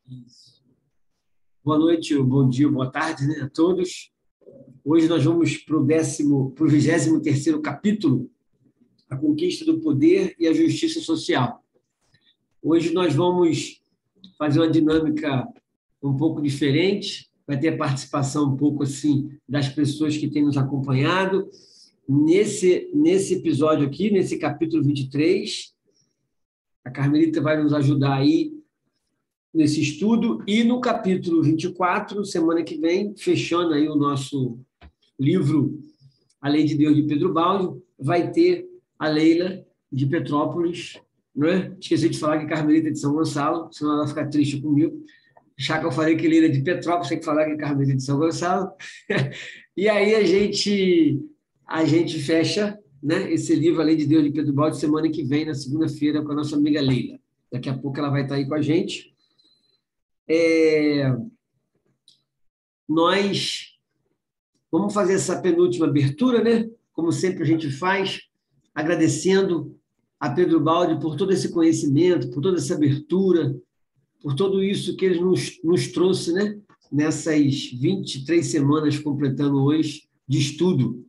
Isso. Boa noite, bom dia, boa tarde, né, a todos. Hoje nós vamos para o 23º capítulo, a conquista do poder e a justiça social. Hoje nós vamos fazer uma dinâmica um pouco diferente, vai ter a participação um pouco assim das pessoas que têm nos acompanhado. Nesse episódio aqui, nesse capítulo 23, a Carmelita vai nos ajudar aí nesse estudo, e no capítulo 24, semana que vem, fechando aí o nosso livro A Lei de Deus, de Pedro Baldi, vai ter a Leila de Petrópolis, não é? Esqueci de falar que Carmelita é de São Gonçalo, senão ela vai ficar triste comigo. Já que eu falei que Leila é de Petrópolis, tem que falar que Carmelita é de São Gonçalo. E aí a gente fecha, né, esse livro A Lei de Deus, de Pedro Baldi, semana que vem, na segunda-feira, com a nossa amiga Leila. Daqui a pouco ela vai estar aí com a gente. Nós vamos fazer essa penúltima abertura, né? Como sempre a gente faz, agradecendo a Pedro Baldi por todo esse conhecimento, por toda essa abertura, por tudo isso que ele nos trouxe, né? Nessas 23 semanas, completando hoje, de estudo.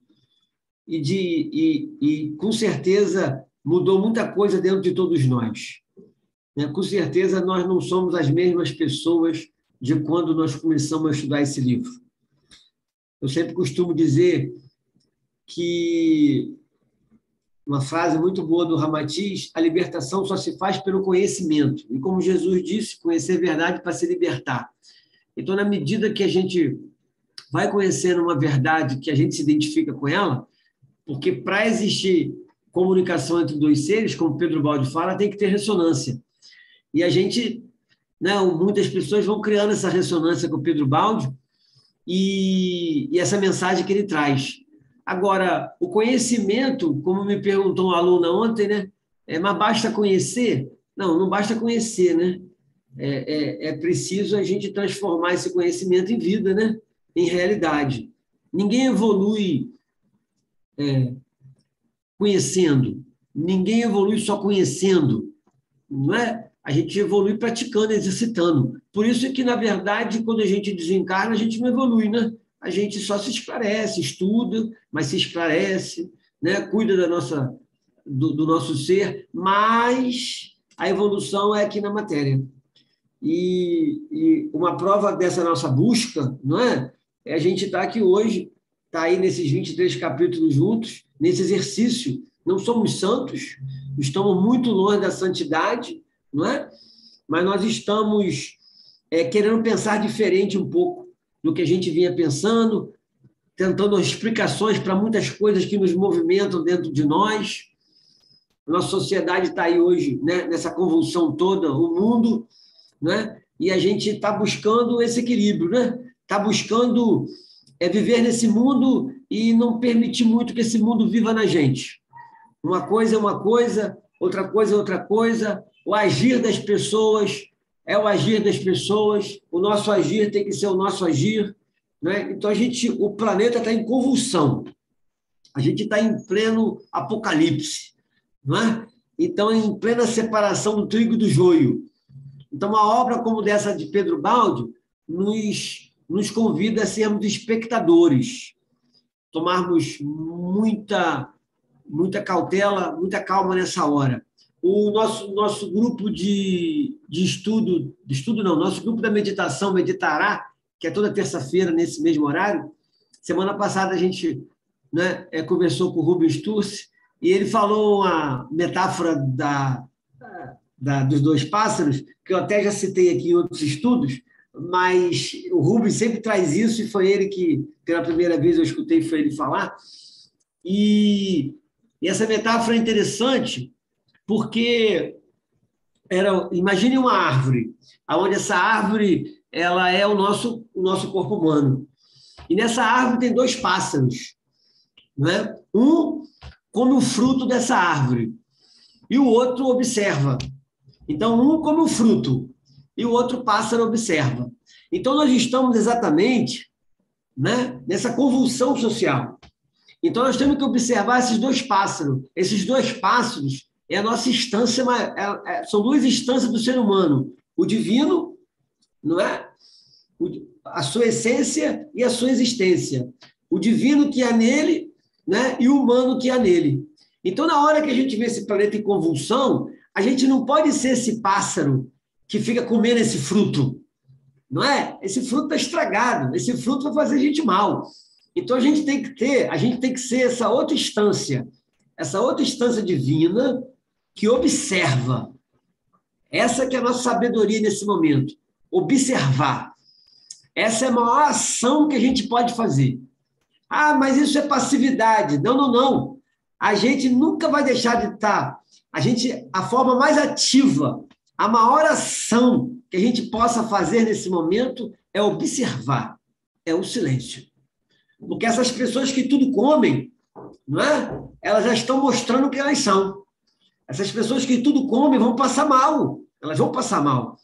E com certeza mudou muita coisa dentro de todos nós. Com certeza nós não somos as mesmas pessoas de quando nós começamos a estudar esse livro. Eu sempre costumo dizer que, uma frase muito boa do Ramatiz, a libertação só se faz pelo conhecimento. E como Jesus disse, conhecer a verdade para se libertar. Então, na medida que a gente vai conhecendo uma verdade que a gente se identifica com ela, porque para existir comunicação entre dois seres, como Pedro Baldi fala, tem que ter ressonância. E a gente, né, muitas pessoas vão criando essa ressonância com o Pedro Baldi e essa mensagem que ele traz. Agora, o conhecimento, como me perguntou uma aluna ontem, né, mas basta conhecer? Não, não basta conhecer, né? É preciso a gente transformar esse conhecimento em vida, né? Em realidade. Ninguém evolui conhecendo, ninguém evolui só conhecendo, não é? A gente evolui praticando, exercitando. Por isso que, na verdade, quando a gente desencarna, a gente não evolui, né? A gente só se esclarece, estuda, mas se esclarece, né? Cuida do nosso ser, mas a evolução é aqui na matéria. E uma prova dessa nossa busca, não é? É a gente estar aqui hoje, estar aí nesses 23 capítulos juntos, nesse exercício. Não somos santos, estamos muito longe da santidade, não é? Mas nós estamos querendo pensar diferente um pouco do que a gente vinha pensando, tentando explicações para muitas coisas que nos movimentam dentro de nós. A nossa sociedade está aí hoje, né, nessa convulsão toda, o mundo, né? E a gente está buscando esse equilíbrio, né? Está buscando viver nesse mundo e não permitir muito que esse mundo viva na gente. Uma coisa é uma coisa, outra coisa é outra coisa. O agir das pessoas é o agir das pessoas. O nosso agir tem que ser o nosso agir, né? Então o planeta está em convulsão. A gente está em pleno apocalipse, não é? Então, em plena separação do trigo e do joio. Então, uma obra como dessa de Pedro Baldi nos convida a sermos espectadores, tomarmos muita cautela, muita calma nessa hora. O nosso grupo de estudo, nosso grupo da meditação, Meditará, que é toda terça-feira, nesse mesmo horário. Semana passada a gente, né, conversou com o Rubens Sturce, e ele falou uma metáfora dos dois pássaros, que eu até já citei aqui em outros estudos, mas o Rubens sempre traz isso, e foi ele que, pela primeira vez eu escutei, foi ele falar. E essa metáfora é interessante, porque imagine uma árvore, onde essa árvore ela é o nosso corpo humano. E nessa árvore tem dois pássaros, né? Um come o fruto dessa árvore e o outro observa. Então, um come o fruto e o outro pássaro observa. Então, nós estamos exatamente, né, nessa convulsão social. Então, nós temos que observar esses dois pássaros. Esses dois pássaros é a nossa instância, são duas instâncias do ser humano. O divino não é? A sua essência e a sua existência. O divino que há nele, né? E o humano que há nele. Então, na hora que a gente vê esse planeta em convulsão, a gente não pode ser esse pássaro que fica comendo esse fruto, não é? Esse fruto está estragado, esse fruto vai fazer a gente mal. Então, a gente tem que ser essa outra instância divina que observa. Essa que é a nossa sabedoria nesse momento. Observar. Essa é a maior ação que a gente pode fazer. Ah, mas isso é passividade. Não, não, não. A gente nunca vai deixar de estar. A forma mais ativa, a maior ação que a gente possa fazer nesse momento é observar, é o silêncio. Porque essas pessoas que tudo comem, não é? Elas já estão mostrando o que elas são. Essas pessoas que tudo comem vão passar mal. Elas vão passar mal.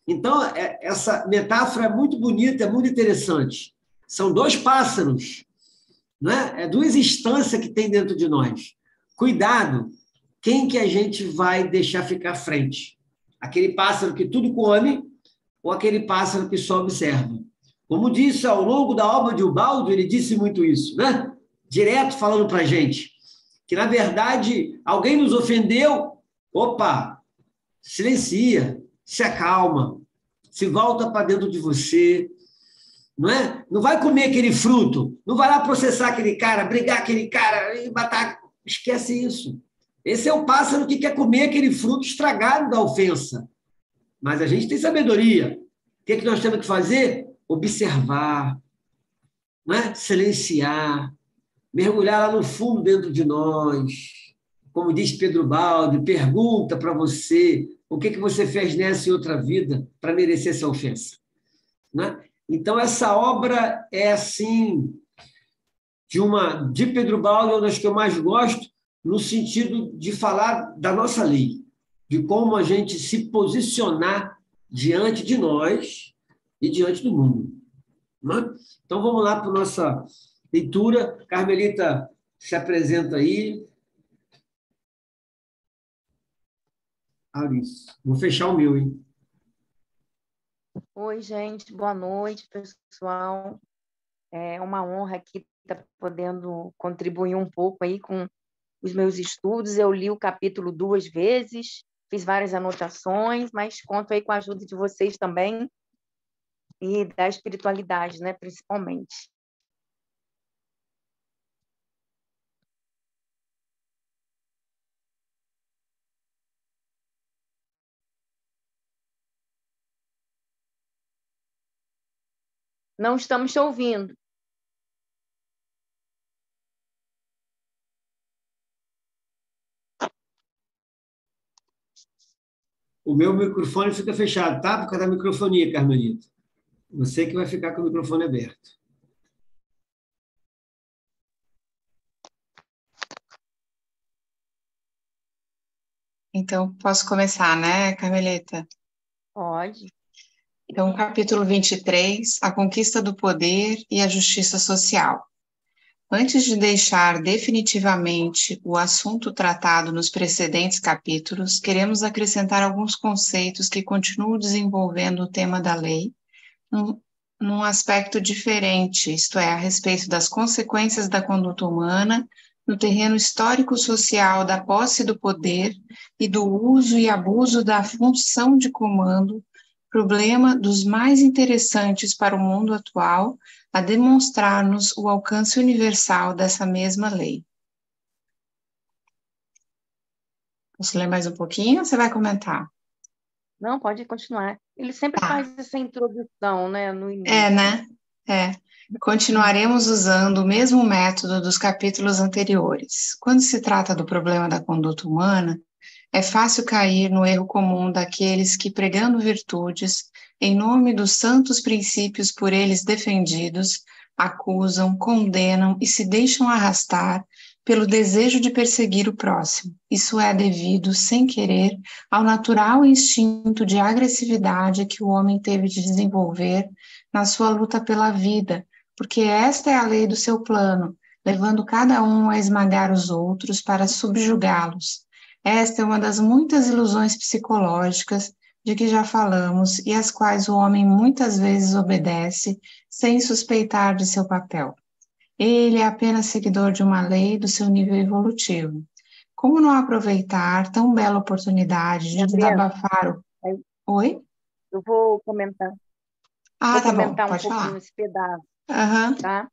Então, essa metáfora é muito bonita, é muito interessante. São dois pássaros, né? É duas instâncias que tem dentro de nós. Cuidado, quem que a gente vai deixar ficar à frente? Aquele pássaro que tudo come ou aquele pássaro que só observa? Como disse ao longo da obra de Ubaldo, ele disse muito isso, né? Direto falando para a gente, que, na verdade, alguém nos ofendeu, opa, silencia, se acalma, se volta para dentro de você, não é? Não vai comer aquele fruto, não vai lá processar aquele cara, brigar aquele cara e matar. Esquece isso. Esse é o pássaro que quer comer aquele fruto estragado da ofensa. Mas a gente tem sabedoria. O que nós temos que fazer? Observar, não é? Silenciar, mergulhar lá no fundo dentro de nós. Como diz Pedro Baldi, pergunta para você o que você fez nessa e outra vida para merecer essa ofensa. Né? Então, essa obra é, assim, de Pedro Baldi, uma das que eu mais gosto, no sentido de falar da nossa lei, de como a gente se posicionar diante de nós e diante do mundo. Né? Então, vamos lá para a nossa leitura. Carmelita se apresenta aí. Alice, vou fechar o meu, hein? Oi, gente, boa noite, pessoal. É uma honra aqui estar podendo contribuir um pouco aí com os meus estudos. Eu li o capítulo 2 vezes, fiz várias anotações, mas conto aí com a ajuda de vocês também e da espiritualidade, né, principalmente. Não estamos te ouvindo. O meu microfone fica fechado, tá? Por causa da microfonia, Carmelita. Você que vai ficar com o microfone aberto. Então, posso começar, né, Carmelita? Pode. Então, capítulo 23, a conquista do poder e a justiça social. Antes de deixar definitivamente o assunto tratado nos precedentes capítulos, queremos acrescentar alguns conceitos que continuam desenvolvendo o tema da lei, num aspecto diferente, isto é, a respeito das consequências da conduta humana no terreno histórico-social da posse do poder e do uso e abuso da função de comando, problema dos mais interessantes para o mundo atual, a demonstrar-nos o alcance universal dessa mesma lei. Posso ler mais um pouquinho ou você vai comentar? Não, pode continuar. Ele sempre faz essa introdução, né, no início. Né? Continuaremos usando o mesmo método dos capítulos anteriores. Quando se trata do problema da conduta humana, é fácil cair no erro comum daqueles que, pregando virtudes, em nome dos santos princípios por eles defendidos, acusam, condenam e se deixam arrastar pelo desejo de perseguir o próximo. Isso é devido, sem querer, ao natural instinto de agressividade que o homem teve de desenvolver na sua luta pela vida, porque esta é a lei do seu plano, levando cada um a esmagar os outros para subjugá-los. Esta é uma das muitas ilusões psicológicas de que já falamos e às quais o homem muitas vezes obedece sem suspeitar de seu papel. Ele é apenas seguidor de uma lei do seu nível evolutivo. Como não aproveitar tão bela oportunidade de Gabriela, desabafar o... Oi? eu vou comentar. Ah, Vou tá bom, comentar um pode pouquinho falar. esse pedaço, Aham, tá?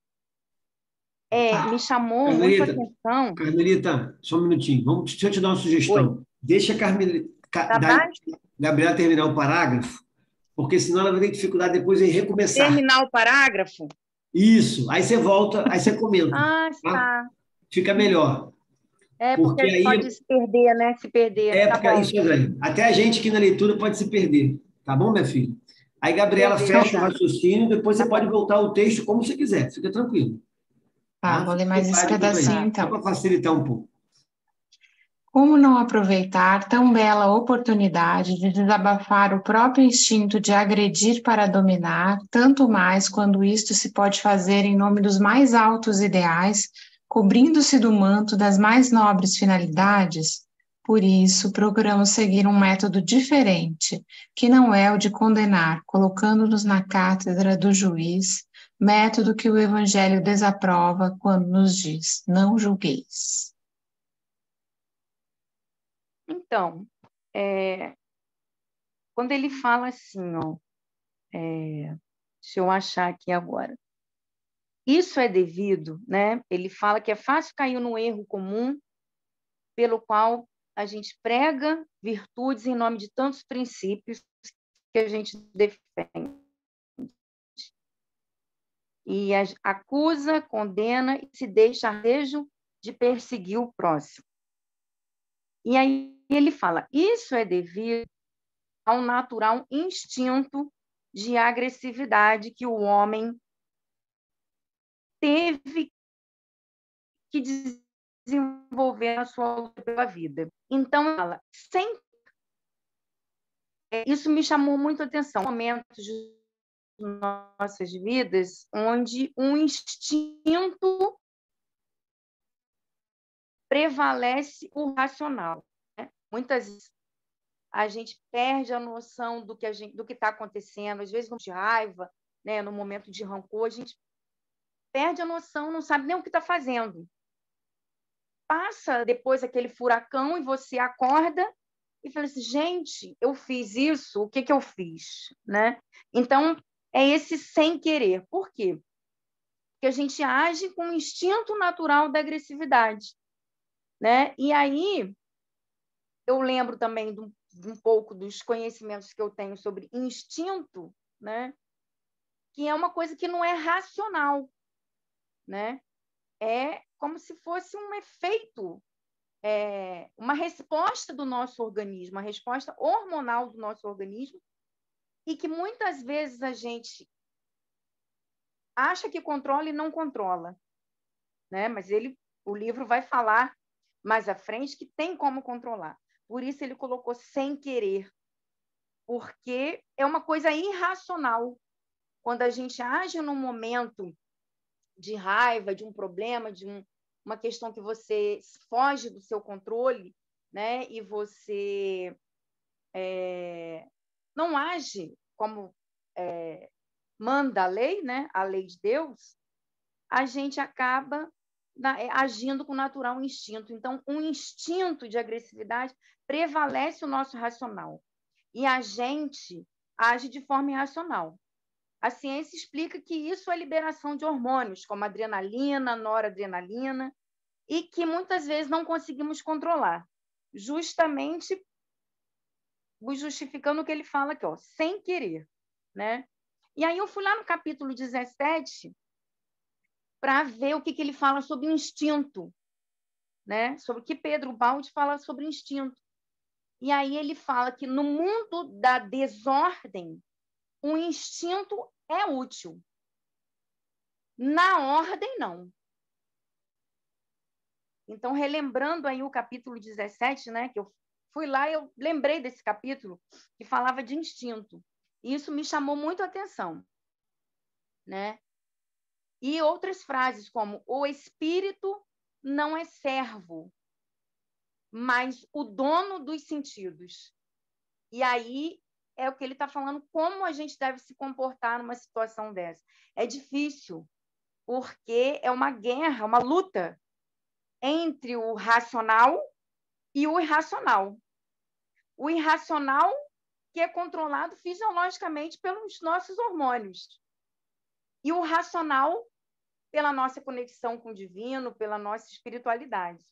tá. Me chamou muito a Carmelita, atenção. Carmelita, só um minutinho. Deixa eu te dar uma Oi, sugestão. Deixa a tá baixo? Gabriela terminar o parágrafo, porque senão ela vai ter dificuldade depois em recomeçar. Terminar o parágrafo? Isso. Aí você volta, aí você comenta. Ah, Tá? tá. Fica melhor. Porque Porque aí pode se perder, né? Se perder. Tá época, bom. isso, André. Até a gente aqui na leitura pode se perder. Tá bom, minha filha? Aí, Gabriela, fecha o Beleza. raciocínio, depois Tá você pode bom. voltar ao texto como você quiser. Fica tranquilo. Tá, Tá? vou ler Fica à mais esse vontade quanto a pedacinho isso. Tá. Só então. para facilitar um pouco. Como não aproveitar tão bela oportunidade de desabafar o próprio instinto de agredir para dominar, tanto mais quando isto se pode fazer em nome dos mais altos ideais, cobrindo-se do manto das mais nobres finalidades? Por isso, procuramos seguir um método diferente, que não é o de condenar, colocando-nos na cátedra do juiz, método que o Evangelho desaprova quando nos diz: não julgueis. Então, quando ele fala assim, ó, deixa eu achar aqui agora. Isso é devido, né? Ele fala que é fácil cair no erro comum, pelo qual a gente prega virtudes em nome de tantos princípios que a gente defende. E acusa, condena e se deixa desejo de perseguir o próximo. E aí ele fala, isso é devido ao natural instinto de agressividade que o homem teve que desenvolver na sua luta pela vida. Então, ela sempre... Isso me chamou muito a atenção. Momentos de nossas vidas onde um instinto prevalece o racional, né? Muitas vezes a gente perde a noção do que está acontecendo, às vezes de raiva, né? No momento de rancor, a gente perde a noção, não sabe nem o que está fazendo. Passa depois aquele furacão e você acorda e fala assim, gente, eu fiz isso, o que eu fiz? Né? Então, é esse sem querer. Por quê? Porque a gente age com o instinto natural da agressividade. Né? E aí, eu lembro também de um pouco dos conhecimentos que eu tenho sobre instinto, né? Que é uma coisa que não é racional. Né? É como se fosse um efeito, uma resposta do nosso organismo, uma resposta hormonal do nosso organismo, e que muitas vezes a gente acha que controla e não controla, né? Mas o livro vai falar mais à frente que tem como controlar. Por isso ele colocou sem querer, porque é uma coisa irracional. Quando a gente age num momento de raiva, de um problema, de uma questão que você foge do seu controle, né? E você não age como manda a lei, né? A lei de Deus, a gente acaba agindo com natural instinto. Então, um instinto de agressividade prevalece o nosso racional. E a gente age de forma irracional. A ciência explica que isso é liberação de hormônios, como adrenalina, noradrenalina, e que muitas vezes não conseguimos controlar, justamente justificando o que ele fala aqui, ó, sem querer. Né? E aí eu fui lá no capítulo 17 para ver o que ele fala sobre instinto, né? Sobre o que Pedro Baldi fala sobre instinto. E aí ele fala que no mundo da desordem, o instinto é útil. Na ordem, não. Então, relembrando aí o capítulo 17, né, que eu fui lá e eu lembrei desse capítulo que falava de instinto. E isso me chamou muito a atenção. Né? E outras frases como o espírito não é servo, mas o dono dos sentidos. E aí é o que ele está falando, como a gente deve se comportar numa situação dessa. É difícil, porque é uma guerra, uma luta entre o racional e o irracional. O irracional que é controlado fisiologicamente pelos nossos hormônios. E o racional pela nossa conexão com o divino, pela nossa espiritualidade.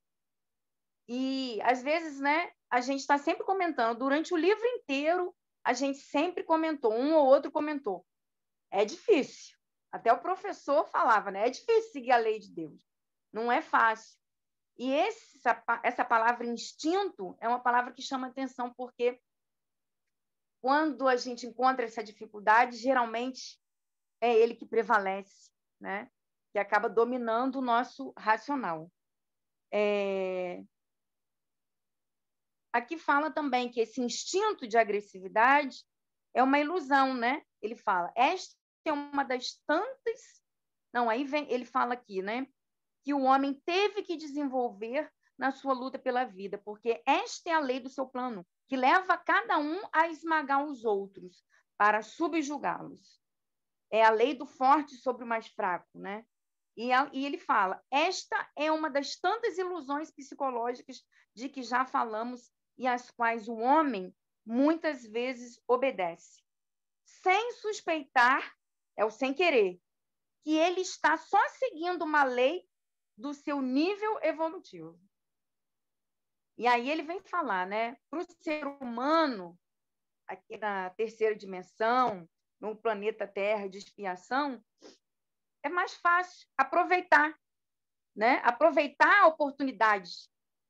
E, às vezes, né, a gente está sempre comentando, durante o livro inteiro, a gente sempre comentou, um ou outro comentou. É difícil. Até o professor falava, né? É difícil seguir a lei de Deus. Não é fácil. E essa palavra instinto é uma palavra que chama atenção, porque quando a gente encontra essa dificuldade, geralmente é ele que prevalece, né? Que acaba dominando o nosso racional. Aqui fala também que esse instinto de agressividade é uma ilusão, né? Ele fala, esta é uma das tantas... Não, aí ele fala aqui, né? Que o homem teve que desenvolver na sua luta pela vida, porque esta é a lei do seu plano, que leva cada um a esmagar os outros, para subjugá-los. É a lei do forte sobre o mais fraco, né? E ele fala, esta é uma das tantas ilusões psicológicas de que já falamos e às quais o homem muitas vezes obedece, sem suspeitar, é o sem querer, que ele está só seguindo uma lei do seu nível evolutivo. E aí ele vem falar, né? Para o ser humano, aqui na terceira dimensão, no planeta Terra de expiação, é mais fácil aproveitar, né? Aproveitar a oportunidade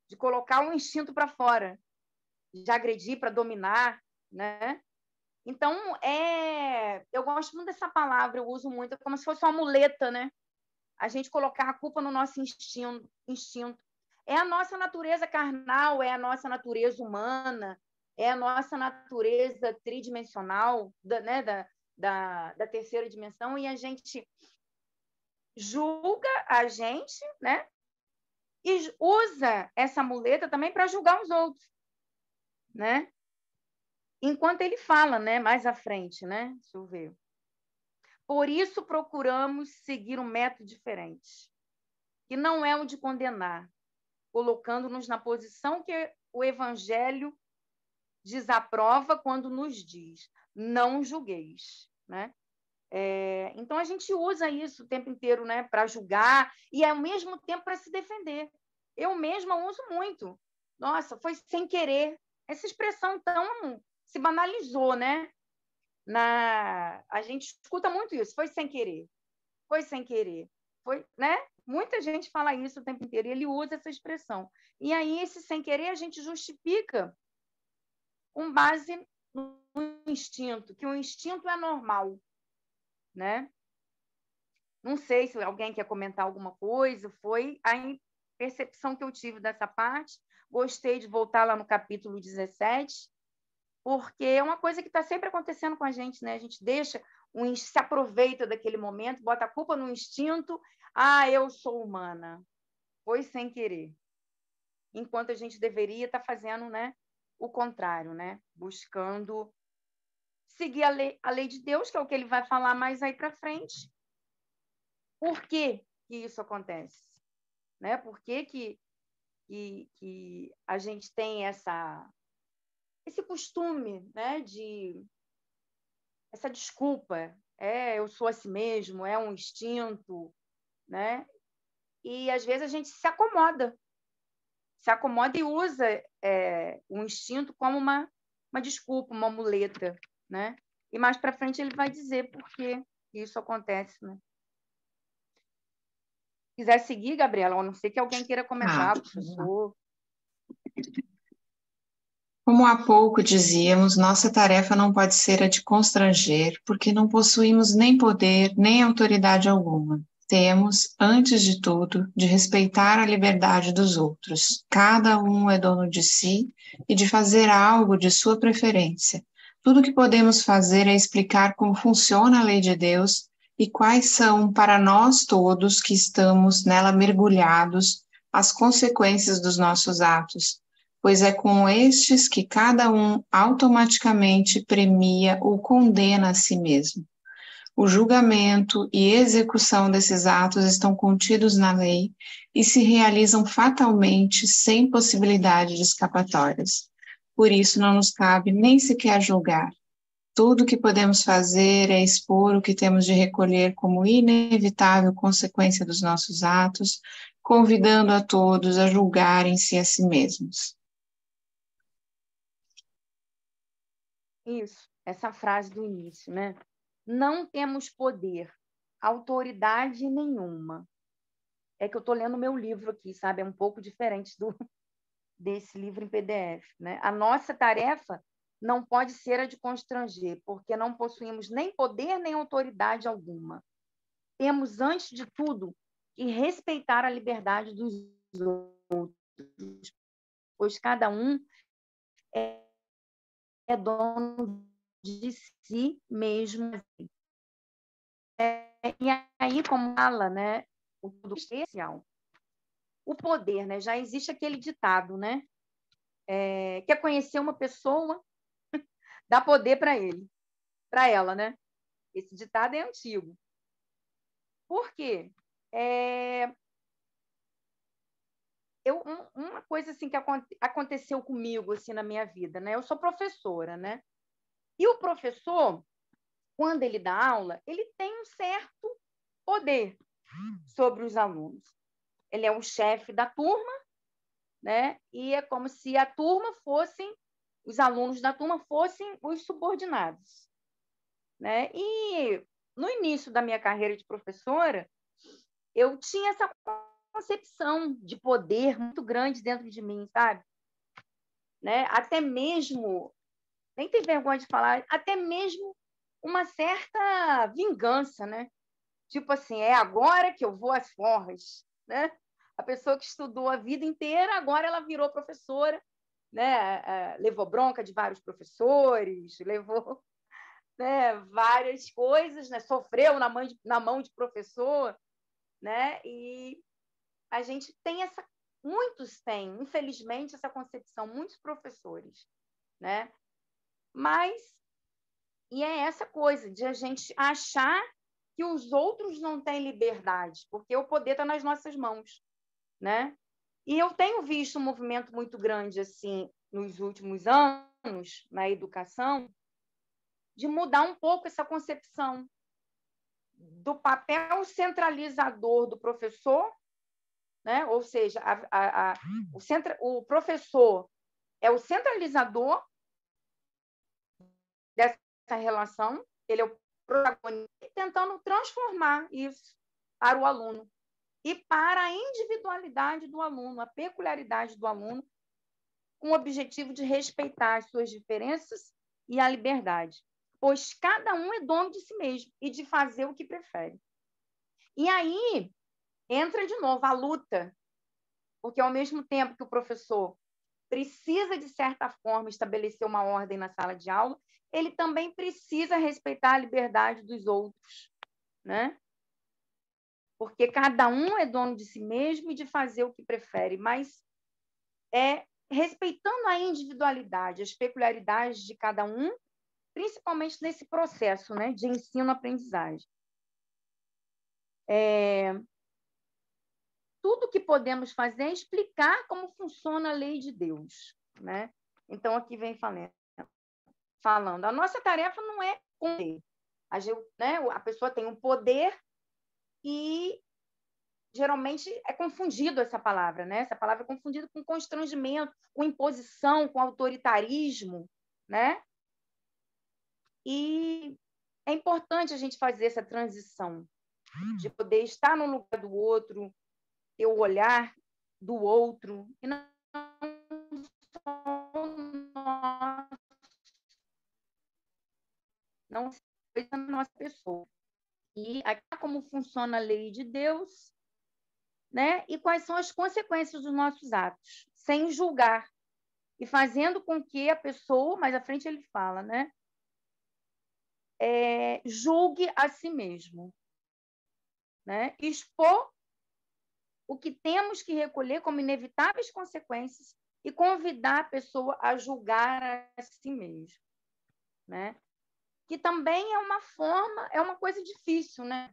de colocar o instinto para fora, de agredir para dominar, né? Então, eu gosto muito dessa palavra, eu uso muito, como se fosse uma muleta, né? A gente colocar a culpa no nosso instinto. É a nossa natureza carnal, é a nossa natureza humana, é a nossa natureza tridimensional, né? da terceira dimensão, e a gente julga a gente, né? E usa essa muleta também para julgar os outros, né? Enquanto ele fala, né, mais à frente, né? Deixa eu ver. Por isso procuramos seguir um método diferente, que não é o de condenar, colocando-nos na posição que o Evangelho desaprova quando nos diz, não julgueis, né? Então, a gente usa isso o tempo inteiro, né, para julgar e, ao mesmo tempo, para se defender. Eu mesma uso muito. Nossa, foi sem querer. Essa expressão, então, se banalizou, né? A gente escuta muito isso. Foi sem querer. Foi sem querer. Foi, né? Muita gente fala isso o tempo inteiro e ele usa essa expressão. E aí, esse sem querer, a gente justifica com base no instinto, que o instinto é normal, né? Não sei se alguém quer comentar alguma coisa, foi a percepção que eu tive dessa parte. Gostei de voltar lá no capítulo 17, porque é uma coisa que está sempre acontecendo com a gente, né? A gente se aproveita daquele momento, bota a culpa no instinto. Ah, eu sou humana. Foi sem querer. Enquanto a gente deveria estar fazendo, né, o contrário, né? Buscando seguir a lei de Deus, que é o que ele vai falar mais aí para frente. Por que isso acontece? Né? Por que a gente tem esse costume, né, essa desculpa? Eu sou assim mesmo, é um instinto, né? E, às vezes, a gente se acomoda e usa o instinto como uma desculpa, uma muleta, né? E mais para frente ele vai dizer por que isso acontece, né? Se quiser seguir, Gabriela, a não ser que alguém queira comentar, professor. Como há pouco dizíamos, nossa tarefa não pode ser a de constranger, porque não possuímos nem poder, nem autoridade alguma. Temos, antes de tudo, de respeitar a liberdade dos outros. Cada um é dono de si e de fazer algo de sua preferência. Tudo o que podemos fazer é explicar como funciona a lei de Deus e quais são, para nós todos que estamos nela mergulhados, as consequências dos nossos atos, pois é com estes que cada um automaticamente premia ou condena a si mesmo. O julgamento e execução desses atos estão contidos na lei e se realizam fatalmente sem possibilidade de escapatórias. Por isso não nos cabe nem sequer julgar. Tudo o que podemos fazer é expor o que temos de recolher como inevitável consequência dos nossos atos, convidando a todos a julgarem-se a si mesmos. Isso, essa frase do início, né? Não temos poder, autoridade nenhuma. É que eu estou lendo meu livro aqui, sabe? É um pouco diferente desse livro em PDF, né? A nossa tarefa não pode ser a de constranger, porque não possuímos nem poder nem autoridade alguma. Temos, antes de tudo, que respeitar a liberdade dos outros, pois cada um é dono de si mesmo. E aí, como fala, né, o tudo especial, o poder, né, já existe aquele ditado, né? Quer conhecer uma pessoa, dá poder para ela, né? Esse ditado é antigo. Por quê? Uma coisa assim que aconteceu comigo assim na minha vida, né? Eu sou professora, né? E o professor, quando ele dá aula, ele tem um certo poder sobre os alunos. Ele é o chefe da turma, né? E é como se a turma fossem, os alunos da turma fossem os subordinados, né? E no início da minha carreira de professora, eu tinha essa concepção de poder muito grande dentro de mim, sabe? Né? Até mesmo, nem tem vergonha de falar, até mesmo uma certa vingança, né? Tipo assim, é agora que eu vou às forras, né? A pessoa que estudou a vida inteira, agora ela virou professora, né? Levou bronca de vários professores, levou, né, várias coisas, né? Sofreu na mão de professor, né? E a gente tem muitos têm, infelizmente, essa concepção, muitos professores, né? Mas, e é essa coisa de a gente achar que os outros não têm liberdade, porque o poder está nas nossas mãos, né? E eu tenho visto um movimento muito grande, assim, nos últimos anos, na educação, de mudar um pouco essa concepção do papel centralizador do professor, né? Ou seja, o professor é o centralizador dessa relação, ele é o protagonista, tentando transformar isso para o aluno e para a individualidade do aluno, a peculiaridade do aluno, com o objetivo de respeitar as suas diferenças e a liberdade, pois cada um é dono de si mesmo e de fazer o que prefere. E aí entra de novo a luta, porque ao mesmo tempo que o professor precisa, de certa forma, estabelecer uma ordem na sala de aula, ele também precisa respeitar a liberdade dos outros, né? Porque cada um é dono de si mesmo e de fazer o que prefere, mas respeitando a individualidade, as peculiaridades de cada um, principalmente nesse processo, né, de ensino-aprendizagem. Tudo que podemos fazer é explicar como funciona a lei de Deus, né? Então, aqui vem falando, a nossa tarefa não é poder. A pessoa tem um poder e geralmente é confundido essa palavra, né? Essa palavra é confundida com constrangimento, com imposição, com autoritarismo, né? E é importante a gente fazer essa transição de poder estar no lugar do outro, ter o olhar do outro e não a nossa pessoa. E aqui como funciona a lei de Deus, né? E quais são as consequências dos nossos atos, sem julgar e fazendo com que a pessoa, mais à frente ele fala, né? Julgue a si mesmo, né? Expor o que temos que recolher como inevitáveis consequências e convidar a pessoa a julgar a si mesmo, né? Que também é uma forma, é uma coisa difícil, né?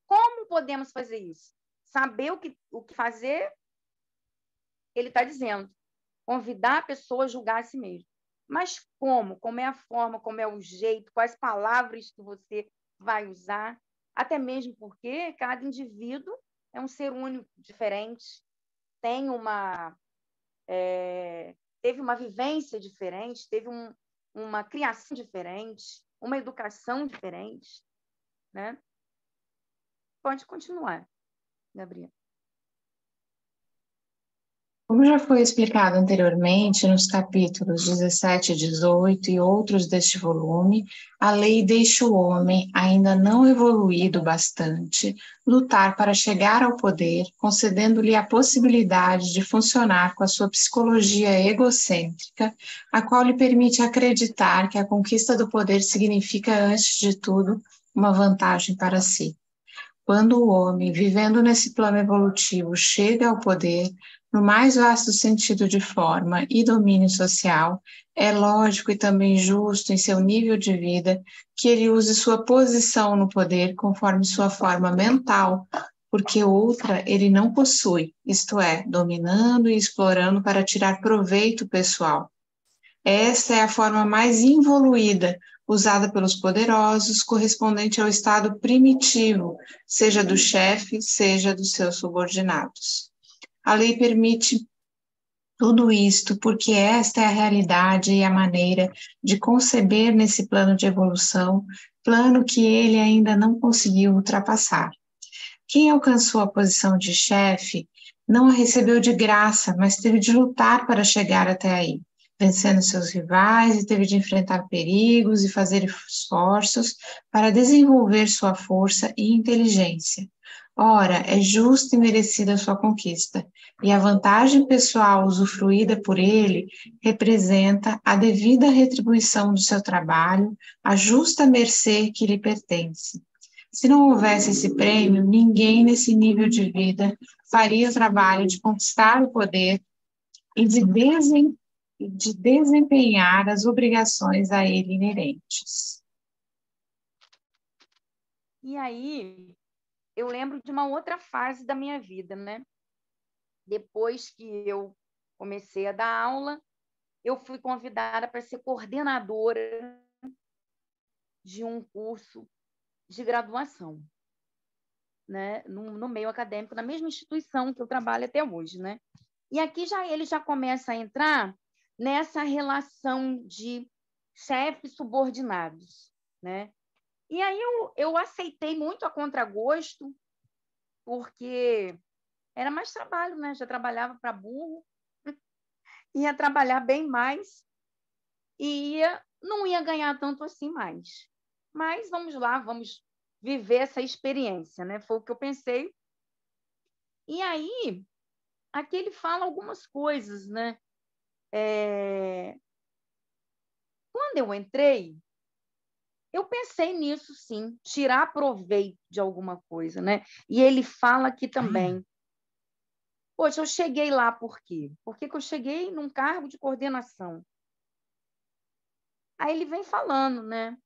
Como podemos fazer isso? Saber o que fazer, ele está dizendo, convidar a pessoa a julgar a si mesmo. Mas como? Como é a forma, como é o jeito, quais palavras que você vai usar, até mesmo porque cada indivíduo é um ser único, diferente, tem teve uma vivência diferente, teve uma criação diferente, uma educação diferente, né? Pode continuar, Gabriela. Como já foi explicado anteriormente nos capítulos 17 e 18 e outros deste volume, a lei deixa o homem, ainda não evoluído bastante, lutar para chegar ao poder, concedendo-lhe a possibilidade de funcionar com a sua psicologia egocêntrica, a qual lhe permite acreditar que a conquista do poder significa, antes de tudo, uma vantagem para si. Quando o homem, vivendo nesse plano evolutivo, chega ao poder, no mais vasto sentido de forma e domínio social, é lógico e também justo em seu nível de vida que ele use sua posição no poder conforme sua forma mental, porque outra ele não possui, isto é, dominando e explorando para tirar proveito pessoal. Essa é a forma mais involuída, usada pelos poderosos, correspondente ao estado primitivo, seja do chefe, seja dos seus subordinados. A lei permite tudo isto porque esta é a realidade e a maneira de conceber nesse plano de evolução, plano que ele ainda não conseguiu ultrapassar. Quem alcançou a posição de chefe não a recebeu de graça, mas teve de lutar para chegar até aí, vencendo seus rivais e teve de enfrentar perigos e fazer esforços para desenvolver sua força e inteligência. Ora, é justa e merecida a sua conquista, e a vantagem pessoal usufruída por ele representa a devida retribuição do seu trabalho, a justa mercê que lhe pertence. Se não houvesse esse prêmio, ninguém nesse nível de vida faria o trabalho de conquistar o poder e de desempenhar as obrigações a ele inerentes. E aí, eu lembro de uma outra fase da minha vida, né? Depois que eu comecei a dar aula, eu fui convidada para ser coordenadora de um curso de graduação, né? No meio acadêmico, na mesma instituição que eu trabalho até hoje, né? E aqui ele já começa a entrar nessa relação de chefes subordinados, né? E aí eu aceitei muito a contragosto, porque era mais trabalho, né? Já trabalhava para burro, ia trabalhar bem mais e não ia ganhar tanto assim mais. Mas vamos lá, vamos viver essa experiência, né? Foi o que eu pensei. E aí, aqui ele fala algumas coisas, né? Quando eu entrei, eu pensei nisso, sim, tirar proveito de alguma coisa, né? E ele fala aqui também. Poxa, eu cheguei lá por quê? Por que eu cheguei num cargo de coordenação? Aí ele vem falando, né?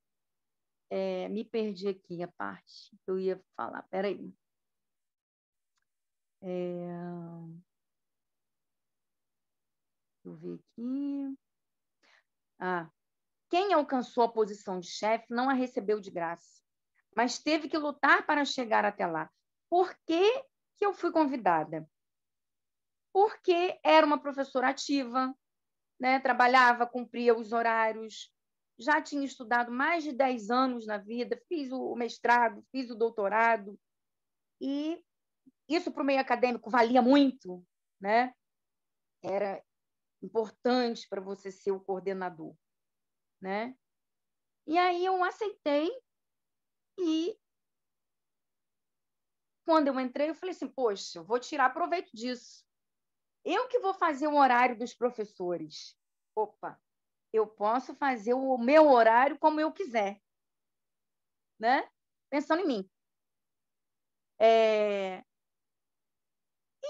Me perdi aqui a parte que eu ia falar. Peraí. Deixa eu ver aqui. Quem alcançou a posição de chefe não a recebeu de graça, mas teve que lutar para chegar até lá. Por que que eu fui convidada? Porque era uma professora ativa, né? Trabalhava, cumpria os horários, já tinha estudado mais de 10 anos na vida, fiz o mestrado, fiz o doutorado, e isso para o meio acadêmico valia muito, né? Era importante para você ser o coordenador, né? E aí eu aceitei e quando eu entrei, eu falei assim, poxa, eu vou tirar proveito disso. Eu que vou fazer o horário dos professores. Opa, eu posso fazer o meu horário como eu quiser, né? Pensando em mim.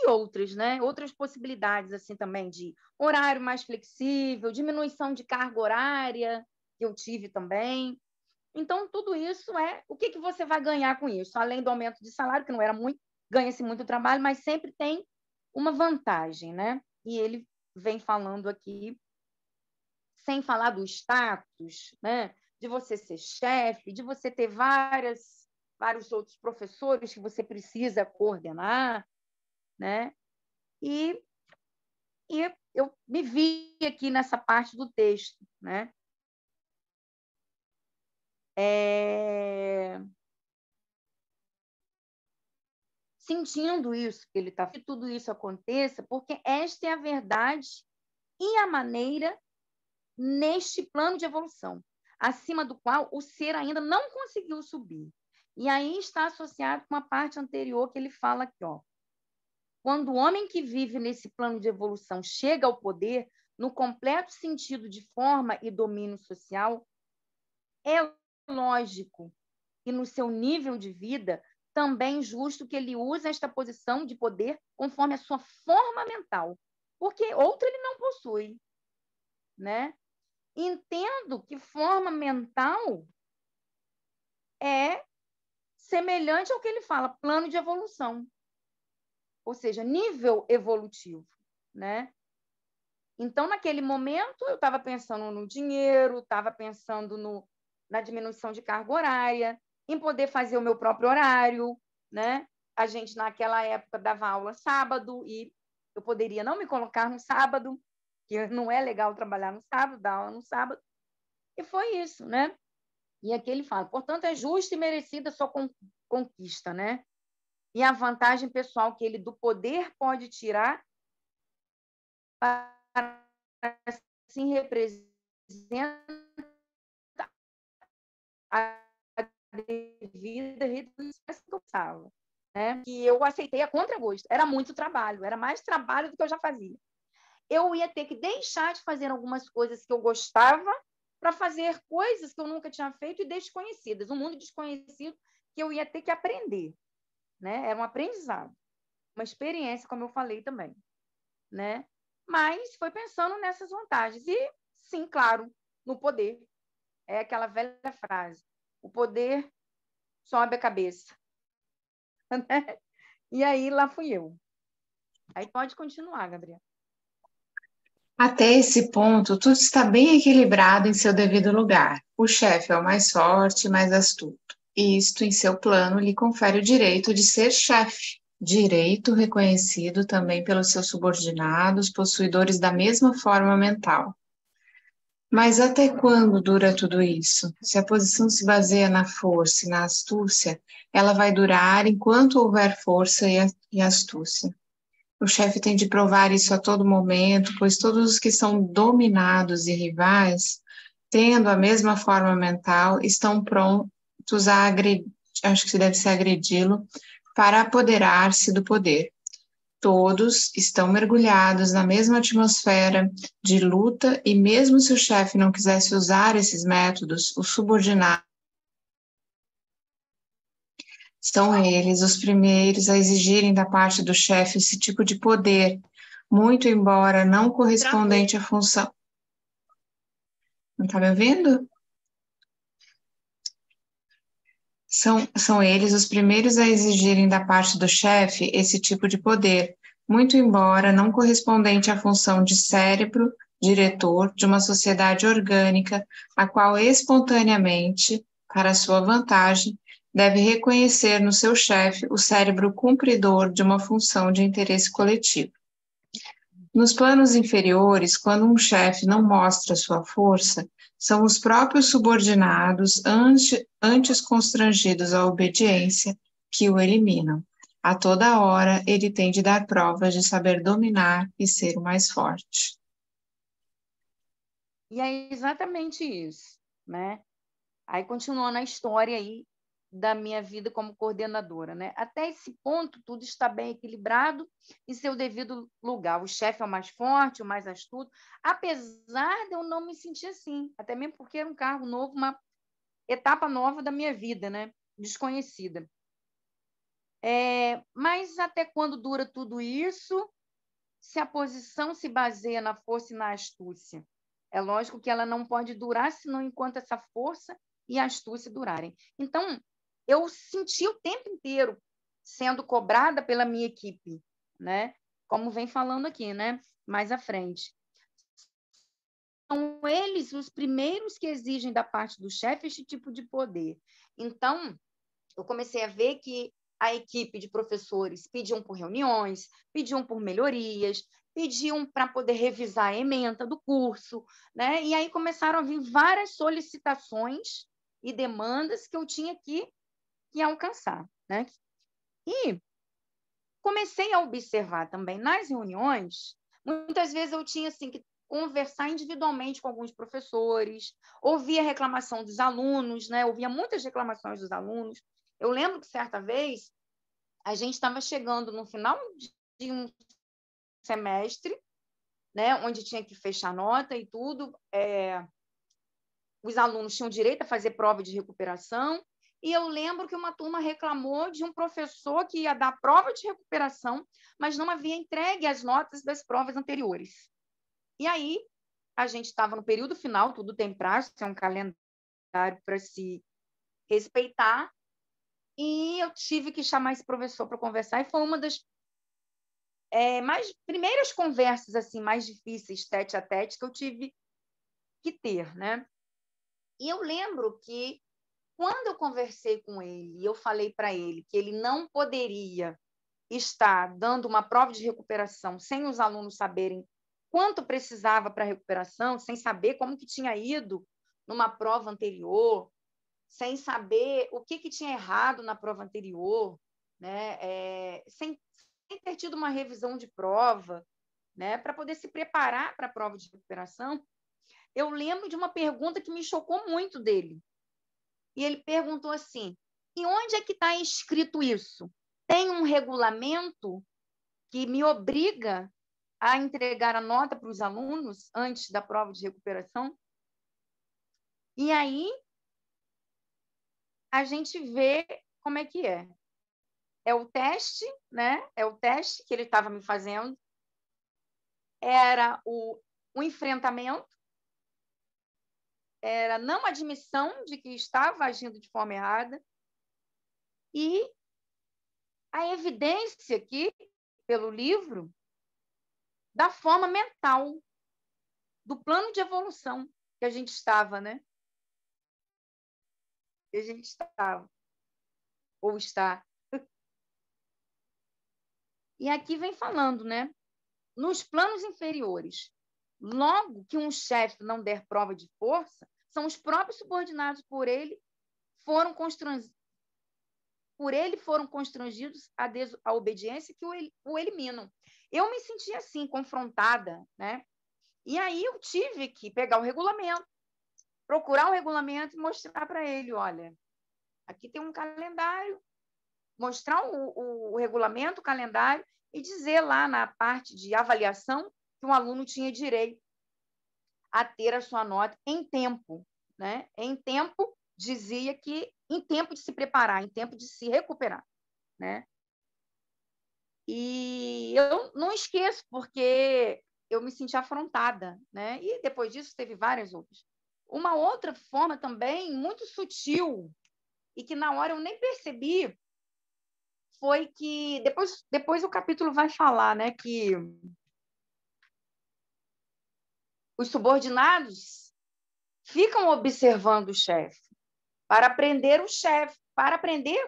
e outras, né? Outras possibilidades assim também de horário mais flexível, diminuição de carga horária, que eu tive também. Então, tudo isso o que você vai ganhar com isso? Além do aumento de salário, que não era muito, ganha-se muito trabalho, mas sempre tem uma vantagem, né? E ele vem falando aqui, sem falar do status, né? De você ser chefe, de você ter vários outros professores que você precisa coordenar, né? E eu me vi aqui nessa parte do texto, né? Sentindo isso, que ele está, que tudo isso aconteça, porque esta é a verdade e a maneira neste plano de evolução, acima do qual o ser ainda não conseguiu subir. E aí está associado com a parte anterior que ele fala aqui, ó. Quando o homem que vive nesse plano de evolução chega ao poder, no completo sentido de forma e domínio social, é lógico que no seu nível de vida também justo que ele use esta posição de poder conforme a sua forma mental, porque outra ele não possui, né? Entendo que forma mental é semelhante ao que ele fala, plano de evolução, ou seja, nível evolutivo, né? Então, naquele momento, eu estava pensando no dinheiro, estava pensando na diminuição de carga horária, em poder fazer o meu próprio horário, né? A gente, naquela época, dava aula sábado e eu poderia não me colocar no sábado, que não é legal trabalhar no sábado, dar aula no sábado. E foi isso, né? E aqui ele fala, portanto, é justa e merecida a sua conquista, né? E a vantagem pessoal que ele do poder pode tirar para assim representa a devida retribuição que eu precisava, né? Que eu aceitei a contragosto. Era muito trabalho, era mais trabalho do que eu já fazia. Eu ia ter que deixar de fazer algumas coisas que eu gostava para fazer coisas que eu nunca tinha feito e desconhecidas, um mundo desconhecido que eu ia ter que aprender, né? Era um aprendizado, uma experiência, como eu falei também, né? Mas foi pensando nessas vantagens e, sim, claro, no poder. É aquela velha frase, o poder sobe a cabeça. E aí, lá fui eu. Aí pode continuar, Gabriel. Até esse ponto, tudo está bem equilibrado em seu devido lugar. O chefe é o mais forte e mais astuto. E isto, em seu plano, lhe confere o direito de ser chefe. Direito reconhecido também pelos seus subordinados, possuidores da mesma forma mental. Mas até quando dura tudo isso? Se a posição se baseia na força e na astúcia, ela vai durar enquanto houver força e astúcia. O chefe tem de provar isso a todo momento, pois todos os que são dominados e rivais, tendo a mesma forma mental, estão prontos a agredir, acho que deve ser agredi-lo, para apoderar-se do poder. Todos estão mergulhados na mesma atmosfera de luta e mesmo se o chefe não quisesse usar esses métodos, os subordinados são eles os primeiros a exigirem da parte do chefe esse tipo de poder, muito embora não correspondente à função. Não está me ouvindo? São eles os primeiros a exigirem da parte do chefe esse tipo de poder, muito embora não correspondente à função de cérebro, diretor de uma sociedade orgânica, a qual espontaneamente, para sua vantagem, deve reconhecer no seu chefe o cérebro cumpridor de uma função de interesse coletivo. Nos planos inferiores, quando um chefe não mostra sua força, são os próprios subordinados, antes constrangidos à obediência, que o eliminam. A toda hora, ele tem de dar provas de saber dominar e ser o mais forte. E é exatamente isso, né? Aí continuando a história aí da minha vida como coordenadora, né? Até esse ponto, tudo está bem equilibrado em seu devido lugar. O chefe é o mais forte, o mais astuto, apesar de eu não me sentir assim, até mesmo porque era um cargo novo, uma etapa nova da minha vida, né? Desconhecida. Mas até quando dura tudo isso, se a posição se baseia na força e na astúcia? É lógico que ela não pode durar senão enquanto essa força e a astúcia durarem. Então, eu senti o tempo inteiro sendo cobrada pela minha equipe, né? Como vem falando aqui, né? Mais à frente. São eles os primeiros que exigem da parte do chefe este tipo de poder. Então, eu comecei a ver que a equipe de professores pediam por reuniões, pediam por melhorias, pediam para poder revisar a ementa do curso, né? E aí começaram a vir várias solicitações e demandas que eu tinha que alcançar, né? E comecei a observar também nas reuniões, muitas vezes eu tinha assim que conversar individualmente com alguns professores, ouvia reclamação dos alunos, né? Ouvia muitas reclamações dos alunos. Eu lembro que certa vez a gente estava chegando no final de um semestre, né? Onde tinha que fechar nota e tudo. Os alunos tinham direito a fazer prova de recuperação. E eu lembro que uma turma reclamou de um professor que ia dar prova de recuperação, mas não havia entregue as notas das provas anteriores. E aí, a gente estava no período final, tudo tem prazo, tem um calendário para se respeitar, e eu tive que chamar esse professor para conversar, e foi uma das primeiras conversas assim mais difíceis, tete a tete, que eu tive que ter, né? E eu lembro que, quando eu conversei com ele, eu falei para ele que ele não poderia estar dando uma prova de recuperação sem os alunos saberem quanto precisava para a recuperação, sem saber como que tinha ido numa prova anterior, sem saber o que tinha errado na prova anterior, né? Sem ter tido uma revisão de prova, né? Para poder se preparar para a prova de recuperação. Eu lembro de uma pergunta que me chocou muito dele. E ele perguntou assim: e onde é que está escrito isso? Tem um regulamento que me obriga a entregar a nota para os alunos antes da prova de recuperação? E aí a gente vê como é que é. É o teste, né? É o teste que ele estava me fazendo. Era o enfrentamento, era não admissão de que estava agindo de forma errada, e a evidência aqui, pelo livro, da forma mental, do plano de evolução que a gente estava, né? Que a gente estava, ou está. E aqui vem falando, né? Nos planos inferiores, logo que um chefe não der prova de força, são os próprios subordinados por ele foram constrangidos à obediência que o eliminam. Eu me senti assim, confrontada, né? E aí eu tive que pegar o regulamento, procurar o regulamento e mostrar para ele, olha, aqui tem um calendário, mostrar o regulamento, o calendário, e dizer lá na parte de avaliação que um aluno tinha direito a ter a sua nota em tempo, né? Em tempo, dizia que em tempo de se preparar, em tempo de se recuperar, né? E eu não esqueço, porque eu me senti afrontada, né? E depois disso teve várias outras. Uma outra forma também muito sutil e que na hora eu nem percebi foi que depois o capítulo vai falar, né, que os subordinados ficam observando o chefe para aprender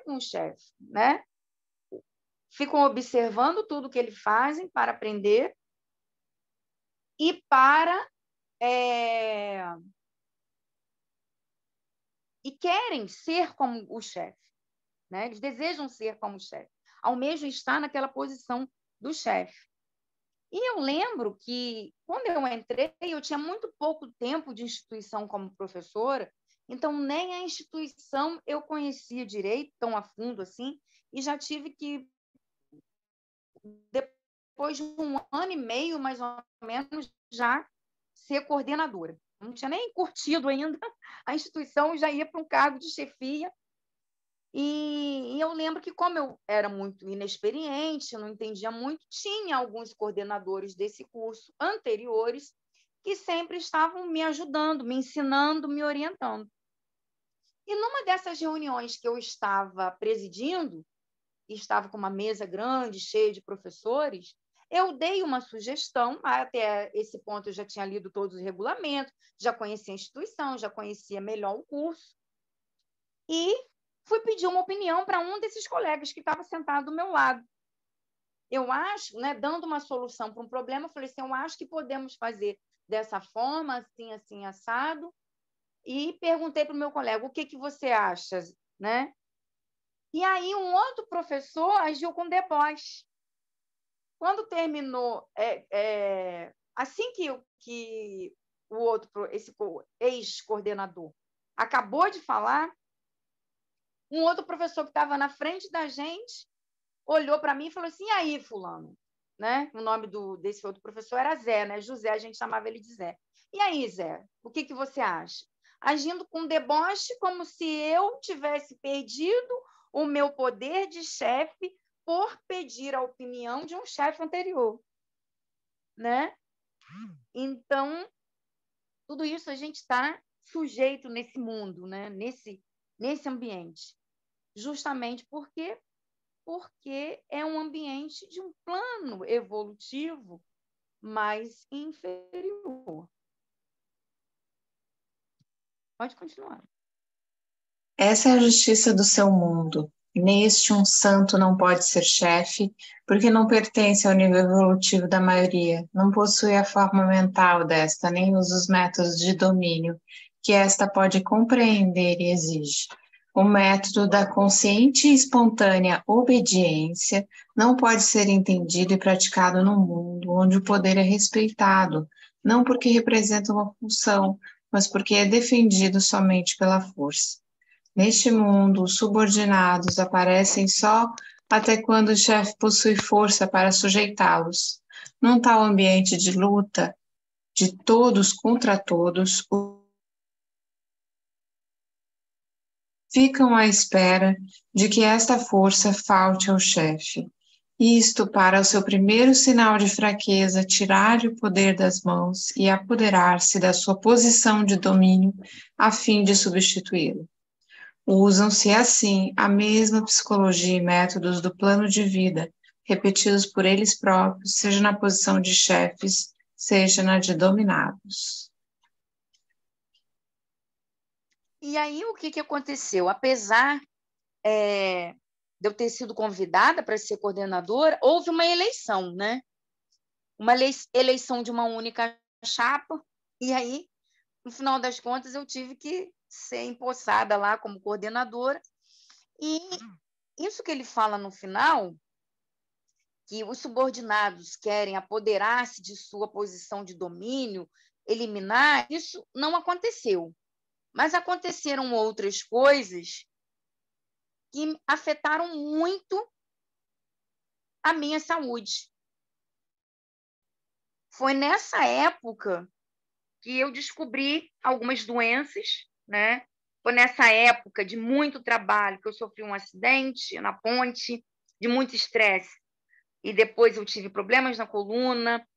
com o chefe, né? Ficam observando tudo que ele fazem para aprender e e querem ser como o chefe, né? Eles desejam ser como o chefe, almejam estar naquela posição do chefe. E eu lembro que, quando eu entrei, eu tinha muito pouco tempo de instituição como professora, então nem a instituição eu conhecia direito, tão a fundo assim, e já tive que, depois de 1 ano e meio, mais ou menos, já ser coordenadora. Não tinha nem curtido ainda a instituição, já ia para um cargo de chefia. E eu lembro que, como eu era muito inexperiente, eu não entendia muito, tinha alguns coordenadores desse curso anteriores que sempre estavam me ajudando, me ensinando, me orientando. E numa dessas reuniões que eu estava presidindo, e estava com uma mesa grande, cheia de professores, eu dei uma sugestão, até esse ponto eu já tinha lido todos os regulamentos, já conhecia a instituição, já conhecia melhor o curso, e fui pedir uma opinião para um desses colegas que estava sentado do meu lado. Eu acho, né, dando uma solução para um problema, eu falei assim, eu acho que podemos fazer dessa forma, assim, assim, assado, e perguntei para o meu colega, o que, que você acha, né? E aí um outro professor agiu com deboche. Quando terminou, assim que o outro, esse ex-coordenador, acabou de falar, um outro professor que estava na frente da gente olhou para mim e falou assim, e aí, fulano? Né? O nome desse outro professor era Zé, né? José, a gente chamava ele de Zé. E aí, Zé, o que, que você acha? Agindo com deboche, como se eu tivesse perdido o meu poder de chefe por pedir a opinião de um chefe anterior, né? Então, tudo isso a gente está sujeito nesse mundo, né? Nesse ambiente, justamente porque é um ambiente de um plano evolutivo mais inferior. Pode continuar. Essa é a justiça do seu mundo. Neste, um santo não pode ser chefe, porque não pertence ao nível evolutivo da maioria, não possui a forma mental desta, nem usa os métodos de domínio que esta pode compreender e exige. O método da consciente e espontânea obediência não pode ser entendido e praticado num mundo onde o poder é respeitado, não porque representa uma função, mas porque é defendido somente pela força. Neste mundo, os subordinados aparecem só até quando o chefe possui força para sujeitá-los. Num tal ambiente de luta, de todos contra todos, ficam à espera de que esta força falte ao chefe. Isto para o seu primeiro sinal de fraqueza tirar-lhe o poder das mãos e apoderar-se da sua posição de domínio a fim de substituí-lo. Usam-se, assim, a mesma psicologia e métodos do plano de vida, repetidos por eles próprios, seja na posição de chefes, seja na de dominados. E aí, o que aconteceu? Apesar de eu ter sido convidada para ser coordenadora, houve uma eleição, né? Uma eleição de uma única chapa, e aí, no final das contas, eu tive que ser empossada lá como coordenadora. E isso que ele fala no final, que os subordinados querem apoderar-se de sua posição de domínio, eliminar, isso não aconteceu. Mas aconteceram outras coisas que afetaram muito a minha saúde. Foi nessa época que eu descobri algumas doenças, né? Foi nessa época de muito trabalho que eu sofri um acidente na ponte, de muito estresse. E depois eu tive problemas na coluna,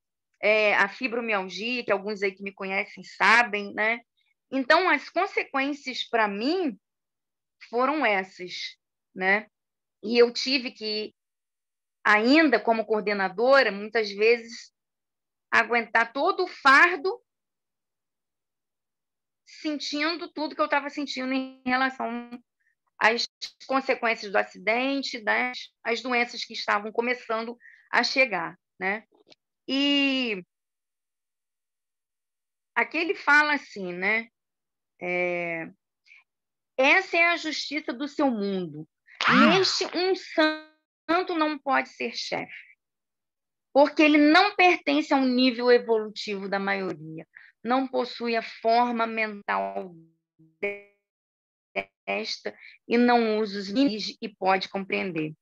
a fibromialgia, que alguns aí que me conhecem sabem, né? Então, as consequências para mim foram essas, né? E eu tive que, ainda como coordenadora, muitas vezes, aguentar todo o fardo, sentindo tudo que eu estava sentindo em relação às consequências do acidente, as doenças que estavam começando a chegar, né? E aqui ele fala assim, né? Essa é a justiça do seu mundo. Neste, um santo não pode ser chefe, porque ele não pertence ao nível evolutivo da maioria, não possui a forma mental desta e não usa os limites e pode compreender.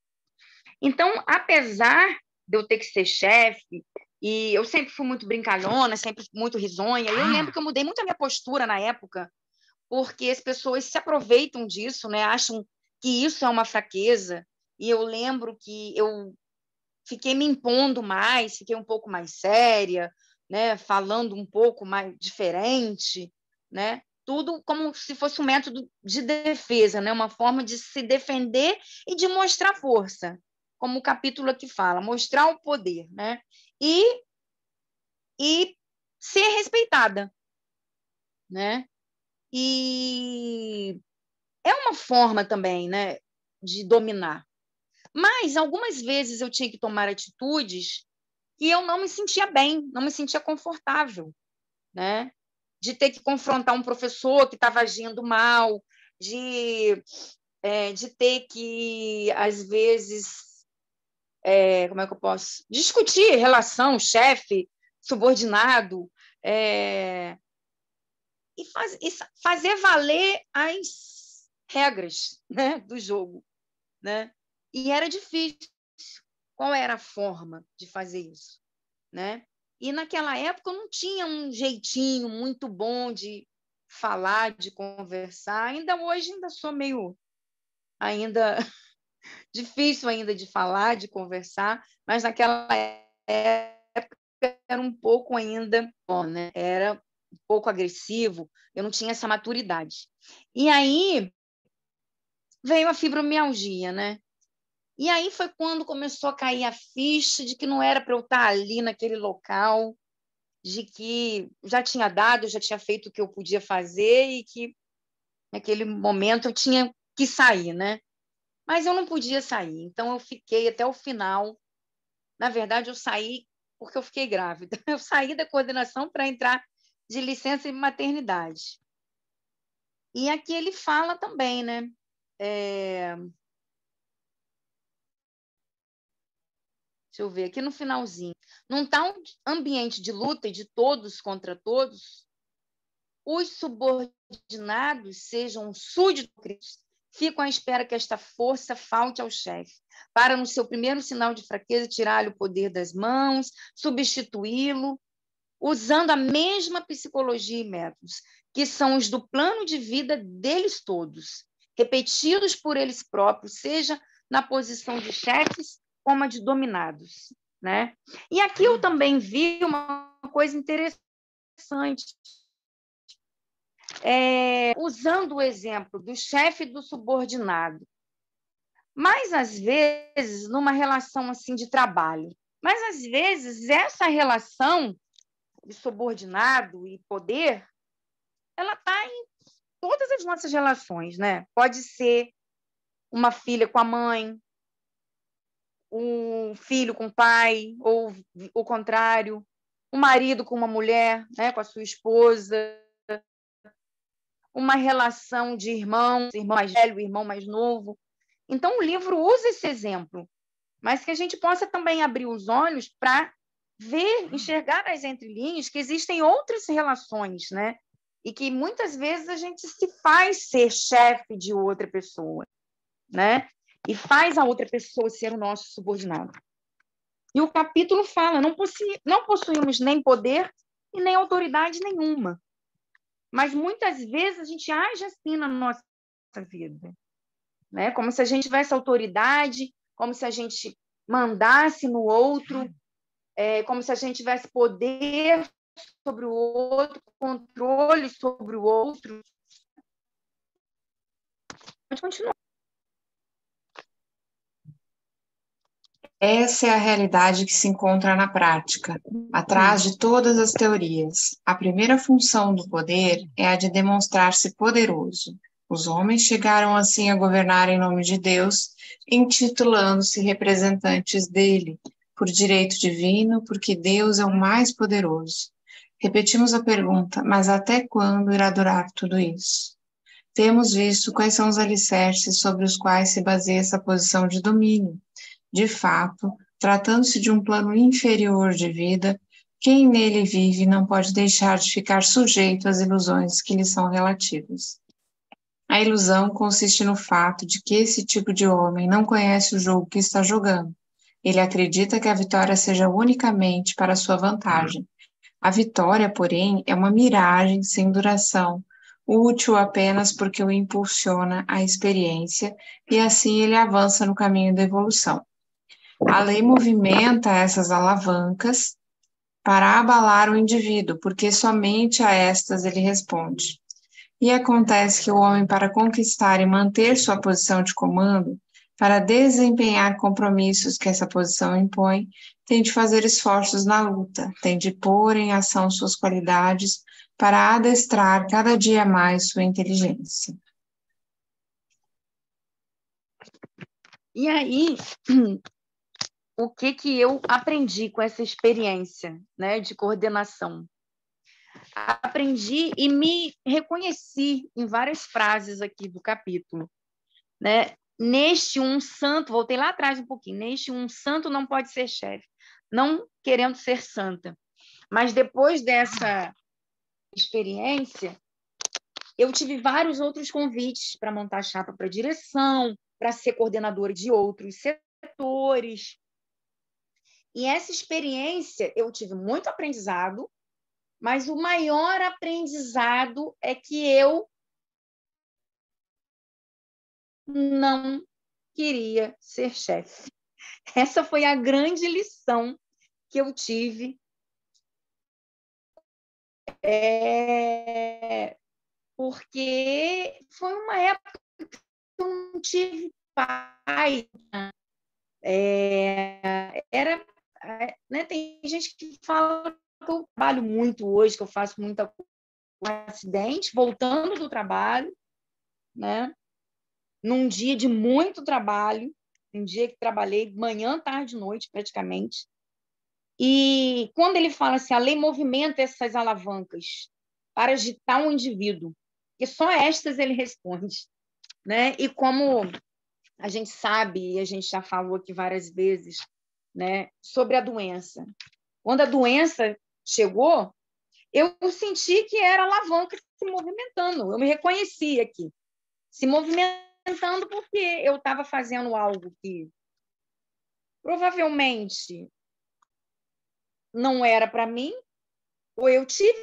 Então, apesar de eu ter que ser chefe, e eu sempre fui muito brincalhona, sempre muito risonha, eu lembro que eu mudei muito a minha postura na época, porque as pessoas se aproveitam disso, né? Acham que isso é uma fraqueza, e eu lembro que eu fiquei me impondo mais, fiquei um pouco mais séria, né? Falando um pouco mais diferente, né? Tudo como se fosse um método de defesa, né? Uma forma de se defender e de mostrar força, como o capítulo aqui fala, mostrar o poder, né? E ser respeitada, né? E é uma forma também, né, de dominar. Mas algumas vezes eu tinha que tomar atitudes que eu não me sentia bem, não me sentia confortável, né? De ter que confrontar um professor que estava agindo mal, de ter que, às vezes, como é que eu posso? Discutir relação chefe, subordinado, e fazer valer as regras, né, do jogo, né? E era difícil. Qual era a forma de fazer isso, né? E naquela época eu não tinha um jeitinho muito bom de falar, de conversar. Ainda hoje ainda sou meio ainda difícil ainda de falar, de conversar, mas naquela época era um pouco ainda, bom, né? Era um pouco agressivo, eu não tinha essa maturidade. E aí veio a fibromialgia, né? E aí foi quando começou a cair a ficha de que não era para eu estar ali naquele local, de que já tinha dado, já tinha feito o que eu podia fazer e que naquele momento eu tinha que sair, né? Mas eu não podia sair, então eu fiquei até o final. Na verdade, eu saí porque eu fiquei grávida. Eu saí da coordenação para entrar de licença de maternidade. E aqui ele fala também, né? Deixa eu ver aqui no finalzinho. Num tal ambiente de luta e de todos contra todos, os subordinados sejam súditos, ficam à espera que esta força falte ao chefe, para, no seu primeiro sinal de fraqueza, tirar-lhe o poder das mãos, substituí-lo, usando a mesma psicologia e métodos, que são os do plano de vida deles todos, repetidos por eles próprios, seja na posição de chefes como a de dominados, né? E aqui eu também vi uma coisa interessante, usando o exemplo do chefe e do subordinado, mas às vezes numa relação assim de trabalho, mas às vezes essa relação de subordinado e poder, ela está em todas as nossas relações, né? Pode ser uma filha com a mãe, um filho com o pai, ou o contrário, um marido com uma mulher, né, com a sua esposa, uma relação de irmão mais velho, irmão mais novo. Então, o livro usa esse exemplo, mas que a gente possa também abrir os olhos para ver, enxergar nas entrelinhas que existem outras relações, né? E que muitas vezes a gente se faz ser chefe de outra pessoa, né? E faz a outra pessoa ser o nosso subordinado. E o capítulo fala, não possuímos nem poder e nem autoridade nenhuma. Mas muitas vezes a gente age assim na nossa vida, né? Como se a gente tivesse autoridade, como se a gente mandasse no outro, como se a gente tivesse poder sobre o outro, controle sobre o outro. Pode continuar. Essa é a realidade que se encontra na prática, atrás de todas as teorias. A primeira função do poder é a de demonstrar-se poderoso. Os homens chegaram assim a governar em nome de Deus, intitulando-se representantes dele, por direito divino, porque Deus é o mais poderoso. Repetimos a pergunta, mas até quando irá durar tudo isso? Temos visto quais são os alicerces sobre os quais se baseia essa posição de domínio. De fato, tratando-se de um plano inferior de vida, quem nele vive não pode deixar de ficar sujeito às ilusões que lhe são relativas. A ilusão consiste no fato de que esse tipo de homem não conhece o jogo que está jogando. Ele acredita que a vitória seja unicamente para sua vantagem. A vitória, porém, é uma miragem sem duração, útil apenas porque o impulsiona à experiência e assim ele avança no caminho da evolução. A lei movimenta essas alavancas para abalar o indivíduo, porque somente a estas ele responde. E acontece que o homem, para conquistar e manter sua posição de comando, para desempenhar compromissos que essa posição impõe, tem de fazer esforços na luta, tem de pôr em ação suas qualidades para adestrar cada dia mais sua inteligência. E aí, o que eu aprendi com essa experiência, né, de coordenação? Aprendi e me reconheci em várias frases aqui do capítulo, né? Neste um santo, voltei lá atrás um pouquinho, neste um santo não pode ser chefe, não querendo ser santa. Mas depois dessa experiência, eu tive vários outros convites para montar chapa para direção, para ser coordenadora de outros setores. E essa experiência, eu tive muito aprendizado, mas o maior aprendizado é que eu não queria ser chefe. Essa foi a grande lição que eu tive. Porque foi uma época que eu não tive pai. Né, tem gente que fala que eu trabalho muito hoje, que eu faço muita acidente, voltando do trabalho, né? Num dia de muito trabalho, um dia que trabalhei manhã, tarde, noite, praticamente. E quando ele fala assim, a lei movimenta essas alavancas para agitar um indivíduo, que só estas ele responde, né? E como a gente sabe, e a gente já falou aqui várias vezes, né, sobre a doença. Quando a doença chegou, eu senti que era a alavanca se movimentando, eu me reconheci aqui, se movimentando porque eu estava fazendo algo que provavelmente não era para mim, ou eu tive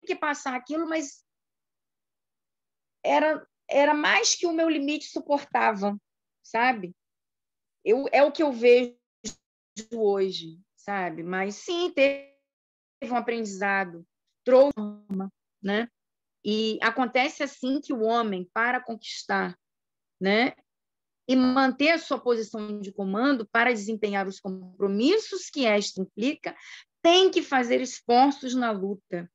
que passar aquilo, mas era mais que o meu limite suportava, sabe? É o que eu vejo hoje, sabe? Mas sim, teve um aprendizado, trouxe, né? E acontece assim que o homem, para conquistar, né, e manter a sua posição de comando para desempenhar os compromissos que esta implica, tem que fazer esforços na luta,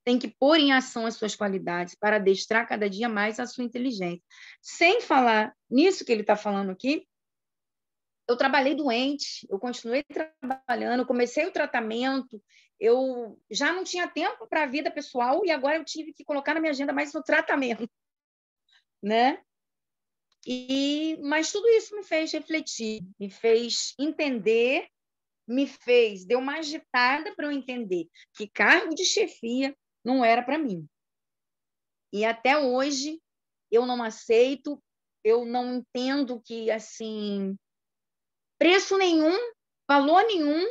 tem que pôr em ação as suas qualidades para adestrar cada dia mais a sua inteligência. Sem falar nisso que ele está falando aqui, eu trabalhei doente, eu continuei trabalhando, comecei o tratamento, eu já não tinha tempo para a vida pessoal e agora eu tive que colocar na minha agenda mais o tratamento, né? Mas tudo isso me fez refletir, me fez entender, deu uma agitada para eu entender que cargo de chefia não era para mim. E até hoje eu não aceito, eu não entendo que, assim, preço nenhum, valor nenhum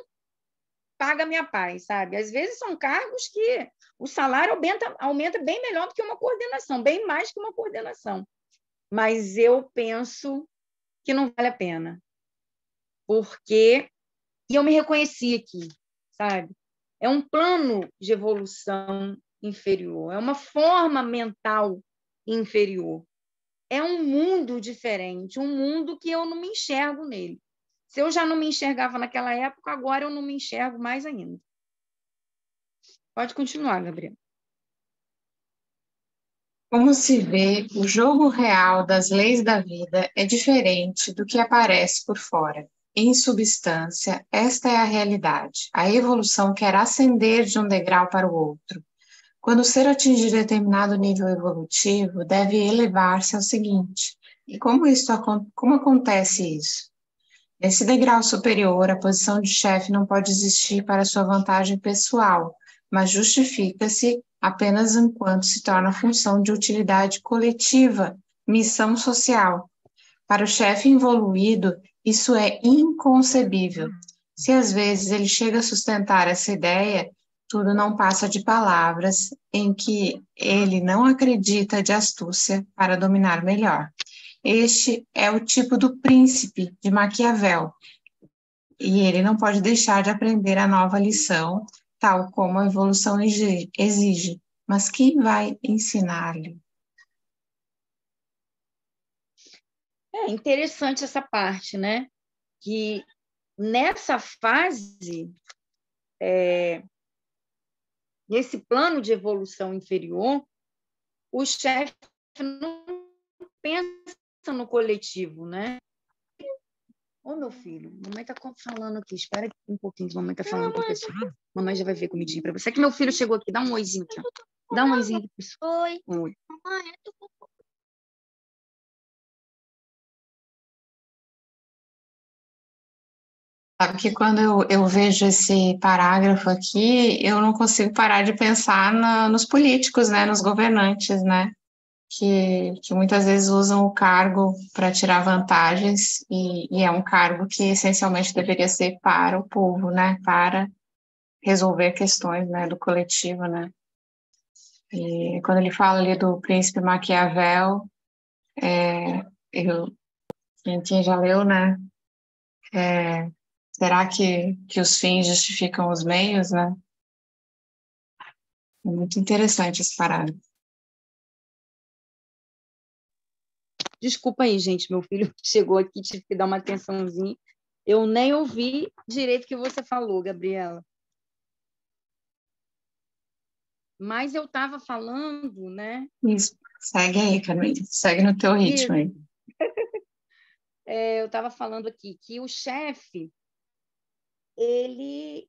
paga minha paz, sabe? Às vezes são cargos que o salário aumenta bem melhor do que uma coordenação, bem mais que uma coordenação. Mas eu penso que não vale a pena. Porque e eu me reconheci aqui, sabe? É um plano de evolução inferior, é uma forma mental inferior. É um mundo diferente, um mundo que eu não me enxergo nele. Se eu já não me enxergava naquela época, agora eu não me enxergo mais ainda. Pode continuar, Gabriel. Como se vê, o jogo real das leis da vida é diferente do que aparece por fora. Em substância, esta é a realidade. A evolução quer ascender de um degrau para o outro. Quando o ser atingir determinado nível evolutivo, deve elevar-se ao seguinte. E como acontece isso? Nesse degrau superior, a posição de chefe não pode existir para sua vantagem pessoal, mas justifica-se apenas enquanto se torna função de utilidade coletiva, missão social. Para o chefe involuído, isso é inconcebível. Se às vezes ele chega a sustentar essa ideia, tudo não passa de palavras em que ele não acredita de astúcia para dominar melhor. Este é o tipo do príncipe de Maquiavel, e ele não pode deixar de aprender a nova lição, tal como a evolução exige. Mas quem vai ensinar-lhe? É interessante essa parte, né? Que nessa fase, nesse plano de evolução inferior, o chefe não pensa no coletivo, né? Ô, meu filho, mamãe está falando aqui. Espera um pouquinho, que mamãe está falando com o pessoal. Mamãe já vai ver comidinha para você. É que meu filho chegou aqui. Dá um oizinho aqui, ó. Dá um oizinho aqui, pessoal. Oi. Oi. Sabe que quando eu vejo esse parágrafo aqui, eu não consigo parar de pensar nos políticos, né, nos governantes, né, que muitas vezes usam o cargo para tirar vantagens e é um cargo que essencialmente deveria ser para o povo, né, para resolver questões, né, do coletivo, né. E quando ele fala ali do príncipe Maquiavel, eu, quem já leu, né, será que os fins justificam os meios, né? É muito interessante esse parágrafo. Desculpa aí, gente. Meu filho chegou aqui, tive que dar uma atençãozinha. Eu nem ouvi direito o que você falou, Gabriela. Mas eu estava falando, né? Isso. Segue aí, Camila. Segue no teu ritmo aí. Eu estava falando aqui que o chefe, ele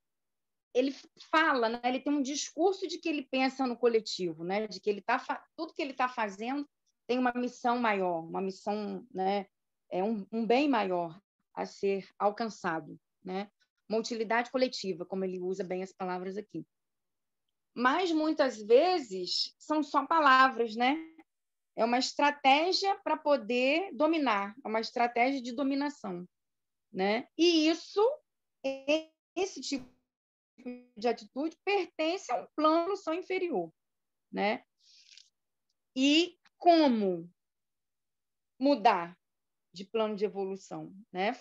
fala, né? Ele tem um discurso de que ele pensa no coletivo, né? De que tudo que ele está fazendo tem uma missão maior, uma missão, né? Um bem maior a ser alcançado, né? Uma utilidade coletiva, como ele usa bem as palavras aqui. Mas muitas vezes são só palavras, né? É uma estratégia para poder dominar, é uma estratégia de dominação, né? E esse tipo de atitude pertence a um plano só inferior, né? E como mudar de plano de evolução, né?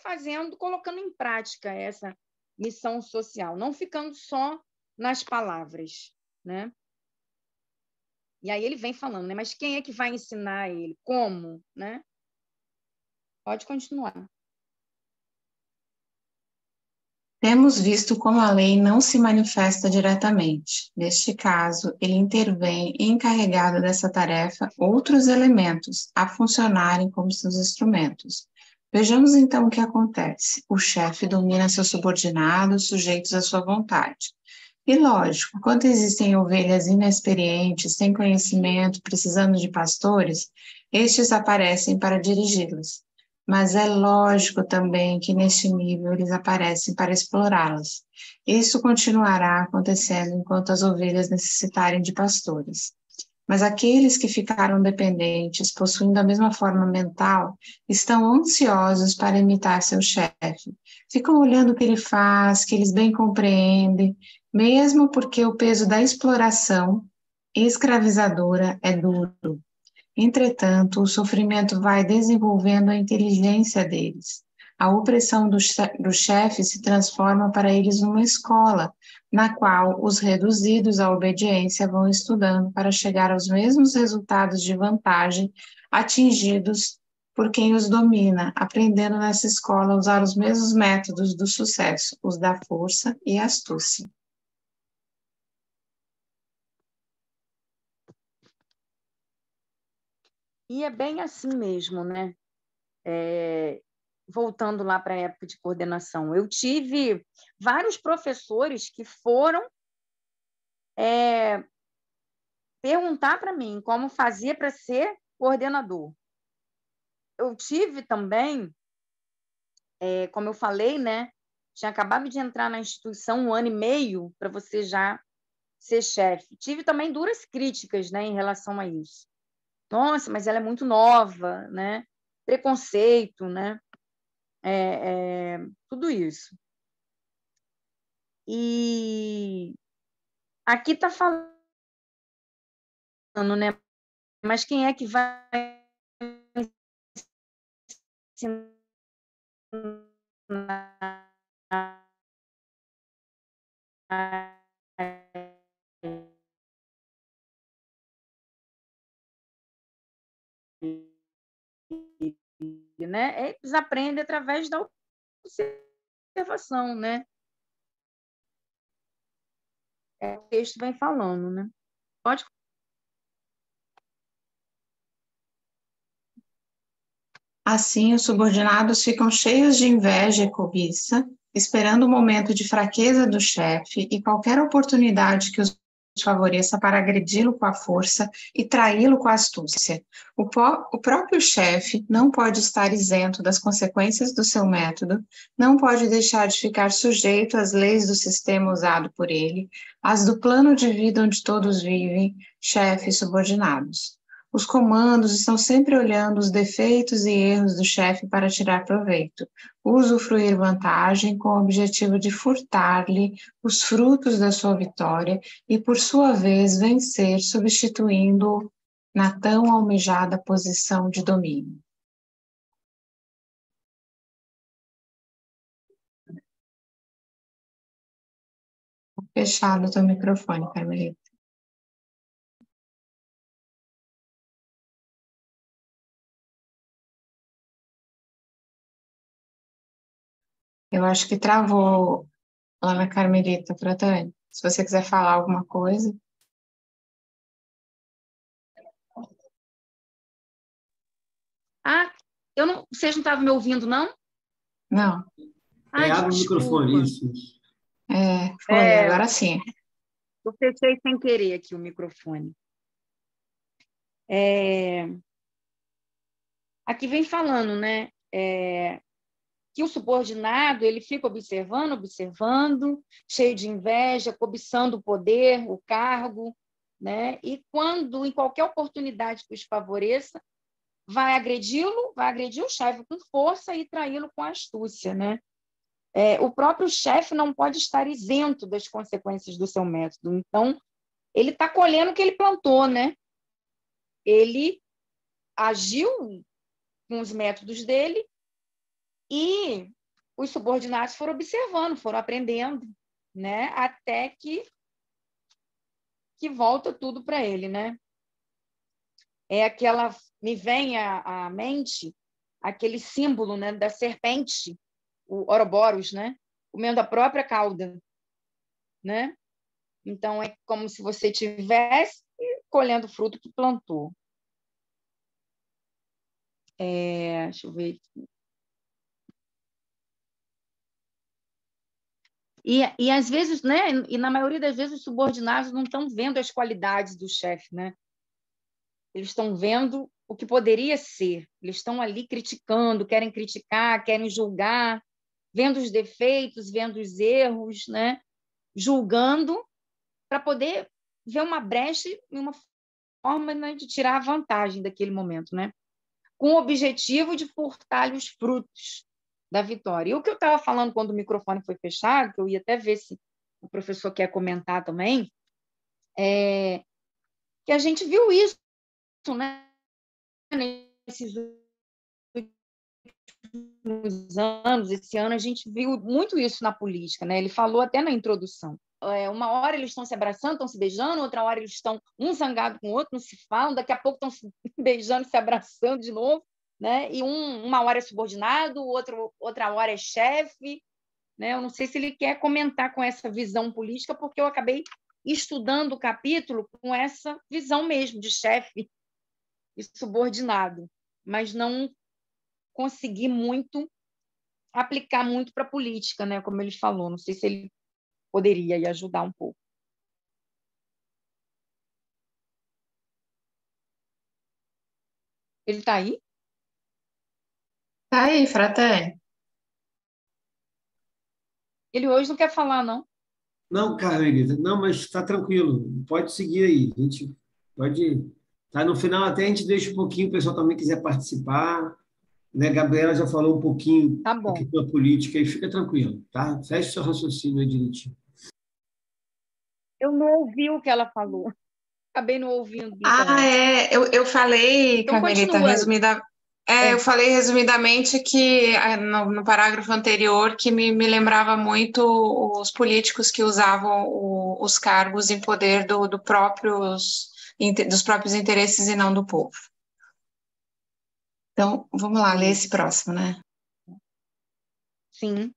Colocando em prática essa missão social, não ficando só nas palavras, né? E aí ele vem falando, né? Mas quem é que vai ensinar ele? Como, né? Pode continuar. Temos visto como a lei não se manifesta diretamente. Neste caso, ele intervém encarregado dessa tarefa outros elementos a funcionarem como seus instrumentos. Vejamos então o que acontece. O chefe domina seus subordinados, sujeitos à sua vontade. E lógico, quando existem ovelhas inexperientes, sem conhecimento, precisando de pastores, estes aparecem para dirigi-las. Mas é lógico também que neste nível eles aparecem para explorá-las. Isso continuará acontecendo enquanto as ovelhas necessitarem de pastores. Mas aqueles que ficaram dependentes, possuindo a mesma forma mental, estão ansiosos para imitar seu chefe. Ficam olhando o que ele faz, que eles bem compreendem, mesmo porque o peso da exploração escravizadora é duro. Entretanto, o sofrimento vai desenvolvendo a inteligência deles. A opressão do chefe se transforma para eles numa escola, na qual os reduzidos à obediência vão estudando para chegar aos mesmos resultados de vantagem atingidos por quem os domina, aprendendo nessa escola a usar os mesmos métodos do sucesso, os da força e astúcia. E é bem assim mesmo, né? Voltando lá para a época de coordenação, eu tive vários professores que foram perguntar para mim como fazia para ser coordenador. Eu tive também, como eu falei, né? Tinha acabado de entrar na instituição 1 ano e meio para você já ser chefe. Tive também duras críticas, né, em relação a isso. Nossa, mas ela é muito nova, né? Preconceito, né? Tudo isso. E Aqui está falando, né? Mas quem é que vai ensinar, né? Eles aprendem através da observação, né? O texto vem falando, né? Pode. Assim, os subordinados ficam cheios de inveja e cobiça, esperando o momento de fraqueza do chefe e qualquer oportunidade que os favoreça para agredi-lo com a força e traí-lo com a astúcia. O próprio chefe não pode estar isento das consequências do seu método, não pode deixar de ficar sujeito às leis do sistema usado por ele, às do plano de vida onde todos vivem, chefes subordinados. Os comandos estão sempre olhando os defeitos e erros do chefe para tirar proveito, usufruir vantagem com o objetivo de furtar-lhe os frutos da sua vitória e, por sua vez, vencer, substituindo-o na tão almejada posição de domínio. Fechado o teu microfone, Carmelita. Eu acho que travou, Ana Carmelita, Fratani. Se você quiser falar alguma coisa. Vocês não estavam me ouvindo, não? Não. Abre o microfone, isso. Foi, agora sim. Eu fechei sem querer aqui o microfone. Aqui vem falando, né? Que o subordinado ele fica observando, cheio de inveja, cobiçando o poder, o cargo, né? E quando, em qualquer oportunidade que os favoreça, vai agredir o chefe com força e traí-lo com astúcia, né? O próprio chefe não pode estar isento das consequências do seu método. Então, ele está colhendo o que ele plantou, né? Ele agiu com os métodos dele e os subordinados foram observando, foram aprendendo, né? Até que volta tudo para ele, né? Me vem à mente aquele símbolo, né, da serpente, o Ouroboros, né? Comendo a própria cauda, né? Então, é como se você estivesse colhendo o fruto que plantou. Deixa eu ver aqui. E às vezes, né? E na maioria das vezes, os subordinados não estão vendo as qualidades do chefe, né? Eles estão vendo o que poderia ser. Eles estão ali criticando, querem criticar, querem julgar, vendo os defeitos, vendo os erros, né? Julgando para poder ver uma brecha e uma forma, né, de tirar a vantagem daquele momento, né? Com o objetivo de furtar-lhe os frutos da vitória. E o que eu estava falando quando o microfone foi fechado, que eu ia até ver se o professor quer comentar também, que a gente viu isso, né? Nesses últimos anos, esse ano, a gente viu muito isso na política, né? Ele falou até na introdução. Uma hora eles estão se abraçando, estão se beijando, outra hora eles estão um zangado com o outro, não se falam, daqui a pouco estão se beijando, se abraçando de novo, né? E uma hora é subordinado, outra hora é chefe, né? Eu não sei se ele quer comentar com essa visão política, porque eu acabei estudando o capítulo com essa visão mesmo de chefe e subordinado, mas não consegui aplicar muito para a política, né? Como ele falou, não sei se ele poderia aí ajudar um pouco. Ele está aí? Está aí, Fratani. Ele hoje não quer falar, não. Não, Carmelita, não, mas está tranquilo. Pode seguir aí. A gente pode. Tá, no final, até a gente deixa um pouquinho, o pessoal também quiser participar. Né? Gabriela já falou um pouquinho Tá bom. aqui da política e fica tranquilo, tá? Feche seu raciocínio aí direitinho. Eu não ouvi o que ela falou. Acabei não ouvindo, Ah, então. eu falei, Então, Carmelita, continua. eu falei resumidamente que no parágrafo anterior que me lembrava muito os políticos que usavam os cargos em poder dos próprios interesses e não do povo. Então, vamos lá, ler esse próximo, né? Sim.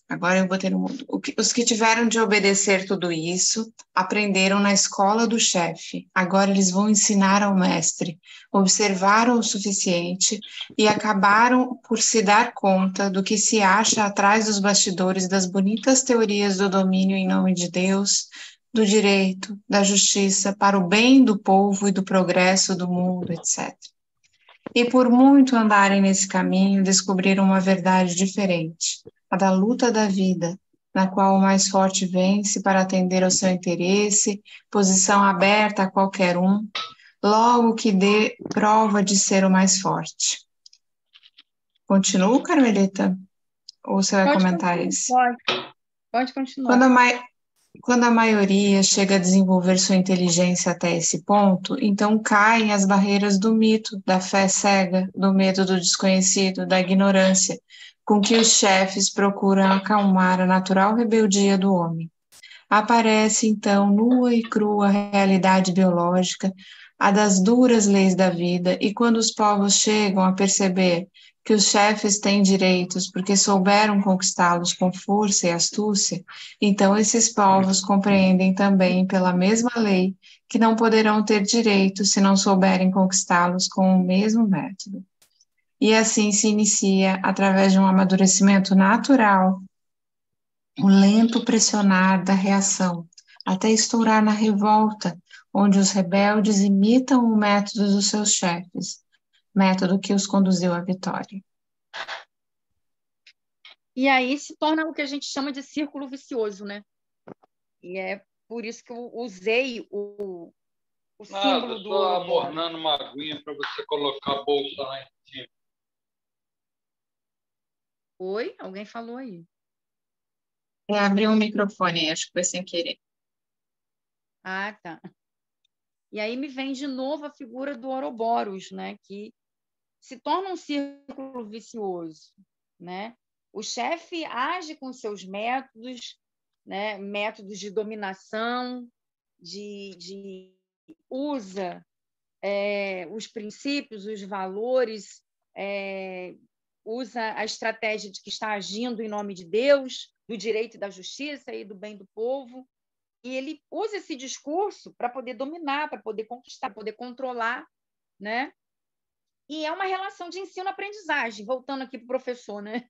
Agora eu botei no mundo. Os que tiveram de obedecer tudo isso aprenderam na escola do chefe. Agora eles vão ensinar ao mestre. Observaram o suficiente e acabaram por se dar conta do que se acha atrás dos bastidores das bonitas teorias do domínio em nome de Deus, do direito, da justiça, para o bem do povo e do progresso do mundo, etc. E por muito andarem nesse caminho, descobriram uma verdade diferente, a da luta da vida, na qual o mais forte vence para atender ao seu interesse, posição aberta a qualquer um, logo que dê prova de ser o mais forte. Continua, Carmelita? Ou você vai comentar esse? Pode continuar. Quando a maioria chega a desenvolver sua inteligência até esse ponto, então caem as barreiras do mito, da fé cega, do medo do desconhecido, da ignorância, com que os chefes procuram acalmar a natural rebeldia do homem. Aparece, então, nua e crua a realidade biológica, a das duras leis da vida, e quando os povos chegam a perceber que os chefes têm direitos porque souberam conquistá-los com força e astúcia, então esses povos compreendem também, pela mesma lei, que não poderão ter direitos se não souberem conquistá-los com o mesmo método. E assim se inicia, através de um amadurecimento natural, o lento pressionar da reação, até estourar na revolta, onde os rebeldes imitam o método dos seus chefes, método que os conduziu à vitória. E aí se torna o que a gente chama de círculo vicioso, né? E é por isso que eu usei o símbolo do Ouroboros. Estou amornando uma aguinha para você colocar a bolsa lá em cima. Oi? Alguém falou aí. Abriu um microfone, acho que foi sem querer. Ah, tá. E aí me vem de novo a figura do Ouroboros, né? Que se torna um círculo vicioso, né? O chefe age com seus métodos, né? Métodos de dominação, usa os princípios, os valores, usa a estratégia de que está agindo em nome de Deus, do direito e da justiça e do bem do povo, e ele usa esse discurso para poder dominar, para poder conquistar, para poder controlar, né? E é uma relação de ensino-aprendizagem, voltando aqui para o professor, né?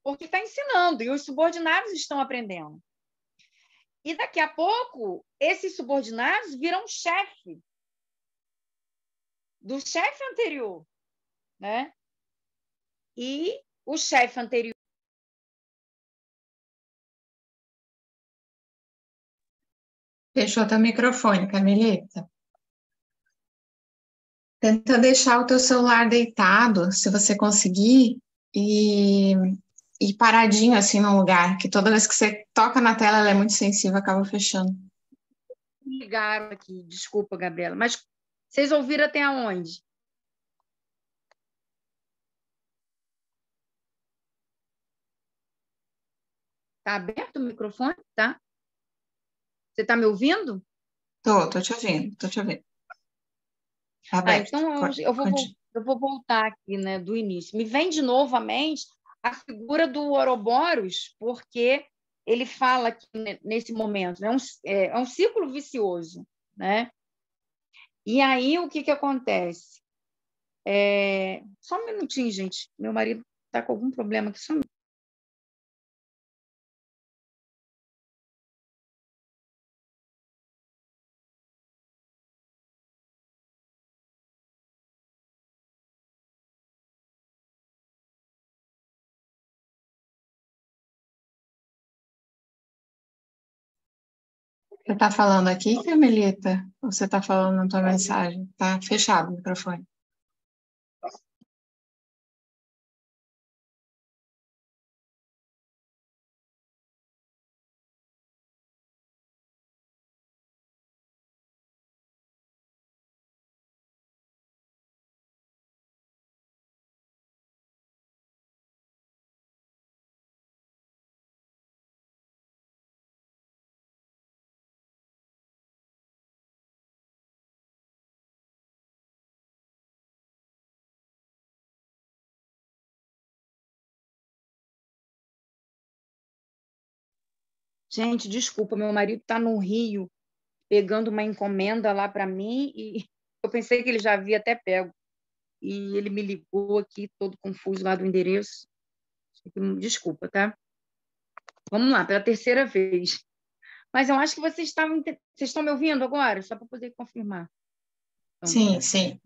Porque está ensinando e os subordinados estão aprendendo. E daqui a pouco, esses subordinados viram chefe do chefe anterior, né? E o chefe anterior. Fechou teu microfone, Carmelita. Tenta deixar o teu celular deitado, se você conseguir, e paradinho assim no lugar, que toda vez que você toca na tela, ela é muito sensível, acaba fechando. Ligaram aqui, desculpa, Gabriela, mas vocês ouviram até onde? Está aberto o microfone? Tá? Você está me ouvindo? Tô te ouvindo, tô te ouvindo. Tá aberto. Então eu vou voltar aqui, né, do início. Me vem de novo à mente a figura do Ouroboros, porque ele fala aqui nesse momento, né, é um círculo vicioso, né? E aí o que acontece? Só um minutinho, gente. Meu marido está com algum problema aqui. Só um Você tá falando aqui, Carmelita? Ou você tá falando na tua mensagem? Tá fechado o microfone. Gente, desculpa, meu marido está no Rio pegando uma encomenda lá para mim e eu pensei que ele já havia até pego. E ele me ligou aqui, todo confuso lá do endereço. Desculpa, tá? Vamos lá, pela terceira vez. Mas eu acho que vocês estão me ouvindo agora? Só para poder confirmar. Então, Sim, sim.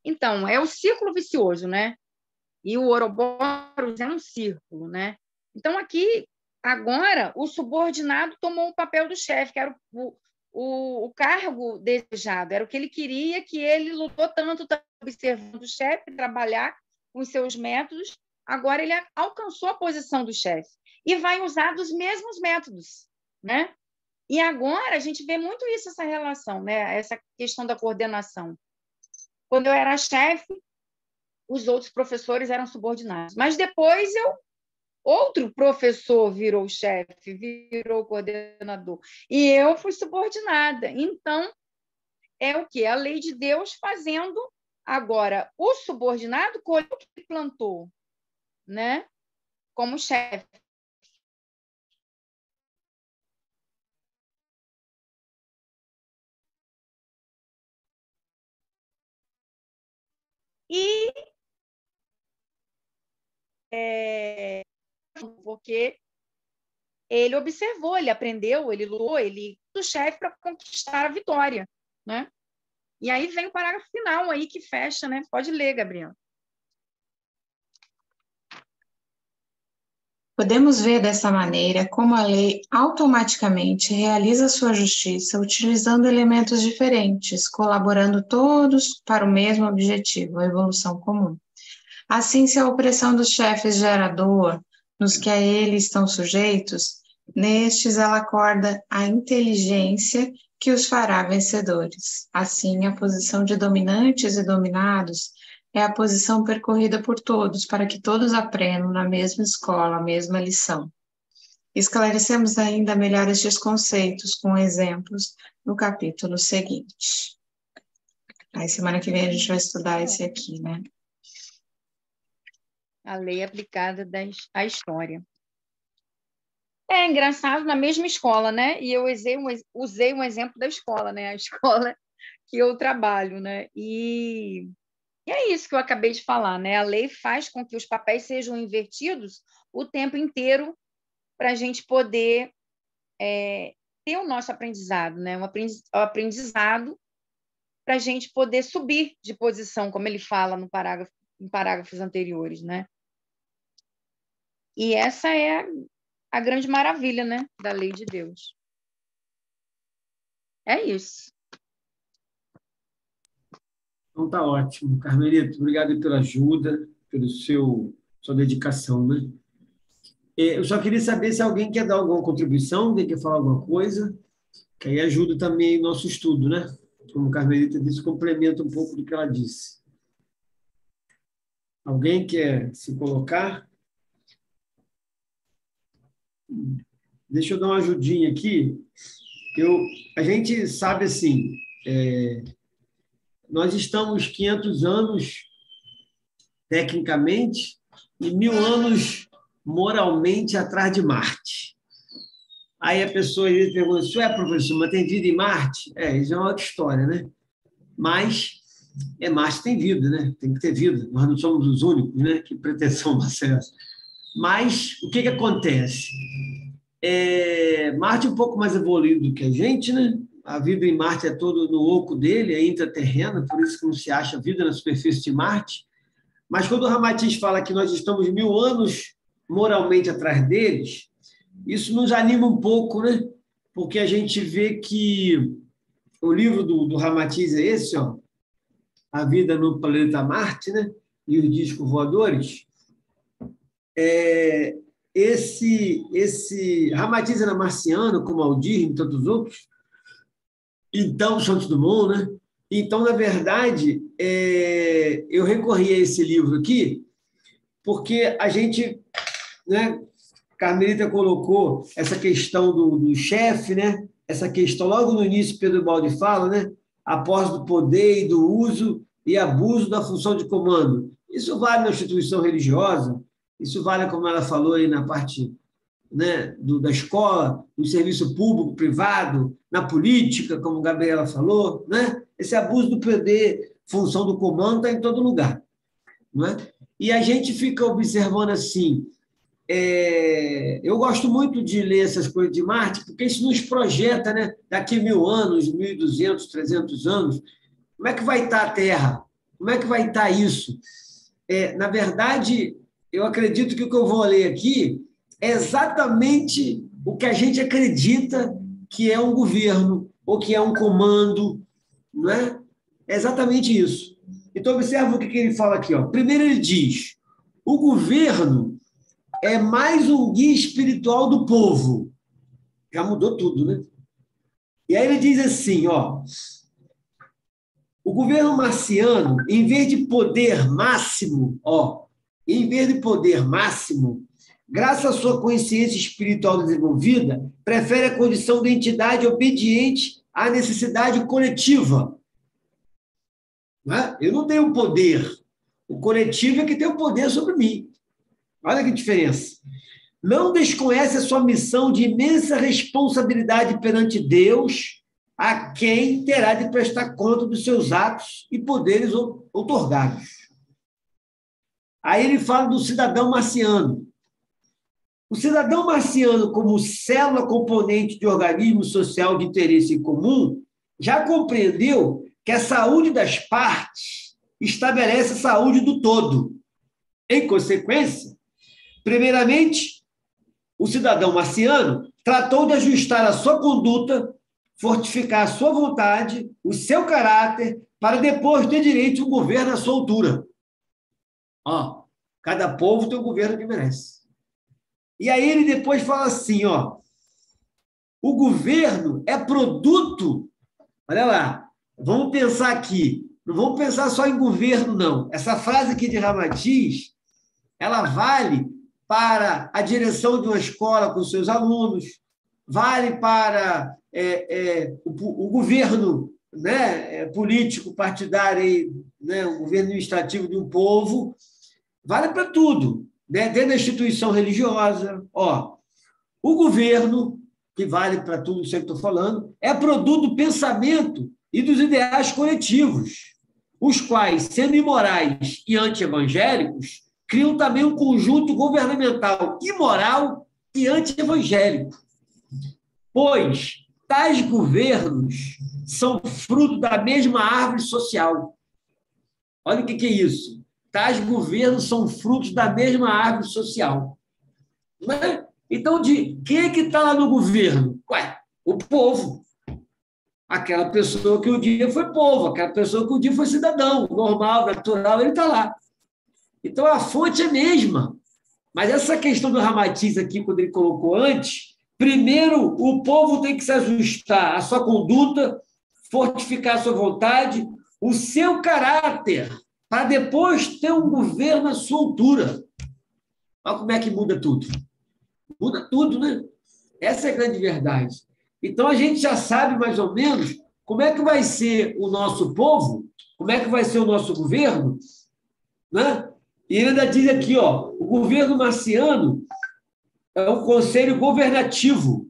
Então, é o círculo vicioso, né? E o Ouroboros é um círculo, né? Então, aqui, agora, o subordinado tomou o papel do chefe, que era o cargo desejado, era o que ele queria, que ele lutou tanto, observando o chefe, trabalhar com os seus métodos. Agora, ele alcançou a posição do chefe e vai usar dos mesmos métodos, né? E agora, a gente vê muito isso, essa relação, né? Essa questão da coordenação. Quando eu era chefe, os outros professores eram subordinados. Mas depois outro professor virou chefe, virou coordenador. E eu fui subordinada. Então, é o quê? A lei de Deus fazendo agora o subordinado colhe o que plantou, né? Como chefe. E porque ele observou, ele aprendeu, ele lutou, ele do chefe para conquistar a vitória, né? E aí vem o parágrafo final aí que fecha, né? Pode ler, Gabriel. Podemos ver dessa maneira como a lei automaticamente realiza sua justiça utilizando elementos diferentes, colaborando todos para o mesmo objetivo, a evolução comum. Assim, se a opressão dos chefes gera dor nos que a ele estão sujeitos, nestes ela acorda a inteligência que os fará vencedores. Assim, a posição de dominantes e dominados é a posição percorrida por todos, para que todos aprendam na mesma escola, a mesma lição. Esclarecemos ainda melhor estes conceitos com exemplos no capítulo seguinte. Aí, semana que vem, a gente vai estudar esse aqui, né? A lei aplicada à história. É engraçado, na mesma escola, né? E eu usei um exemplo da escola, né? A escola que eu trabalho, né? E é isso que eu acabei de falar, né? A lei faz com que os papéis sejam invertidos o tempo inteiro para a gente poder ter o nosso aprendizado, né? O aprendizado para a gente poder subir de posição, como ele fala em parágrafos anteriores, né? E essa é a grande maravilha, né, da lei de Deus. É isso. Então tá ótimo. Carmelito, obrigado pela ajuda, pela sua dedicação, né? Eu só queria saber se alguém quer dar alguma contribuição, alguém quer falar alguma coisa, que aí ajuda também o nosso estudo, né? Como a Carmelita disse, complementa um pouco do que ela disse. Alguém quer se colocar? Deixa eu dar uma ajudinha aqui. A gente sabe assim, nós estamos 500 anos tecnicamente e 1000 anos moralmente atrás de Marte. Aí a pessoa às vezes pergunta, isso professor, mas tem vida em Marte? Isso é uma outra história, né? Mas Marte tem vida, né? Tem que ter vida. Nós não somos os únicos, né? Que pretensão nossa é essa. Mas o que acontece? Marte é um pouco mais evoluído do que a gente, né? A vida em Marte é todo no oco dele, é intraterrena, por isso que não se acha vida na superfície de Marte. Mas quando o Ramatiz fala que nós estamos 1000 anos moralmente atrás deles, isso nos anima um pouco, né? Porque a gente vê que o livro do Ramatiz é esse, ó, A Vida no Planeta Marte, né? E os Discos Voadores. Esse Ramatiz era marciano, como Aldir e tantos outros, então Santos Dumont, né? Então, na verdade, eu recorri a esse livro aqui porque a gente, né, Carmelita colocou essa questão do chefe, né? Essa questão logo no início, Pedro Baldi fala, né? A posse do poder e do uso e abuso da função de comando. Isso vale na instituição religiosa, isso vale, como ela falou aí na parte né, da escola, do serviço público, privado, na política, como a Gabriela falou, né? Esse abuso do poder, função do comando, está em todo lugar. Não é? E a gente fica observando assim. Eu gosto muito de ler essas coisas de Marte, porque isso nos projeta, né? Daqui 1000 anos, 1200, 300 anos, como é que vai estar a Terra? Como é que vai estar isso? Na verdade, eu acredito que o que eu vou ler aqui é exatamente o que a gente acredita que é um governo ou que é um comando, não é? É exatamente isso. Então, observa o que ele fala aqui. Ó. Primeiro, ele diz: o governo é mais um guia espiritual do povo. Já mudou tudo, né? E aí ele diz assim, ó, o governo marciano, em vez de poder máximo, graças à sua consciência espiritual desenvolvida, prefere a condição de entidade obediente à necessidade coletiva. Não é? Eu não tenho poder. O coletivo é que tem o poder sobre mim. Olha que diferença. Não desconhece a sua missão de imensa responsabilidade perante Deus, a quem terá de prestar conta dos seus atos e poderes outorgados. Aí ele fala do cidadão marciano. O cidadão marciano, como célula componente de organismo social de interesse comum, já compreendeu que a saúde das partes estabelece a saúde do todo. Em consequência, primeiramente, o cidadão marciano tratou de ajustar a sua conduta, fortificar a sua vontade, o seu caráter, para depois ter direito a um governo à sua altura. Ó, cada povo tem um governo que merece. E aí ele depois fala assim, ó, o governo é produto, olha lá, vamos pensar aqui, não vamos pensar só em governo, não. Essa frase aqui de Ramatiz, ela vale para a direção de uma escola com seus alunos, vale para o governo, né, político, partidário, né, o governo administrativo de um povo, vale para tudo, né, dentro da instituição religiosa. Ó, o governo, que vale para tudo isso que eu estou falando, é produto do pensamento e dos ideais coletivos, os quais, sendo imorais e anti-evangélicos, criam também um conjunto governamental imoral e anti-evangélico. Pois tais governos são fruto da mesma árvore social. Olha o que é isso. Tais governos são frutos da mesma árvore social. Não é? Então, quem é que está lá no governo? Ué, o povo. Aquela pessoa que um dia foi povo, aquela pessoa que um dia foi cidadão, normal, natural, ele está lá. Então, a fonte é a mesma. Mas essa questão do Ramatiz aqui, quando ele colocou antes, primeiro, o povo tem que se ajustar à sua conduta, fortificar a sua vontade, o seu caráter, para depois ter um governo à sua altura. Olha como é que muda tudo. Muda tudo, né? Essa é a grande verdade. Então, a gente já sabe mais ou menos como é que vai ser o nosso povo, como é que vai ser o nosso governo, né? E ele ainda diz aqui, ó, o governo marciano é um conselho governativo,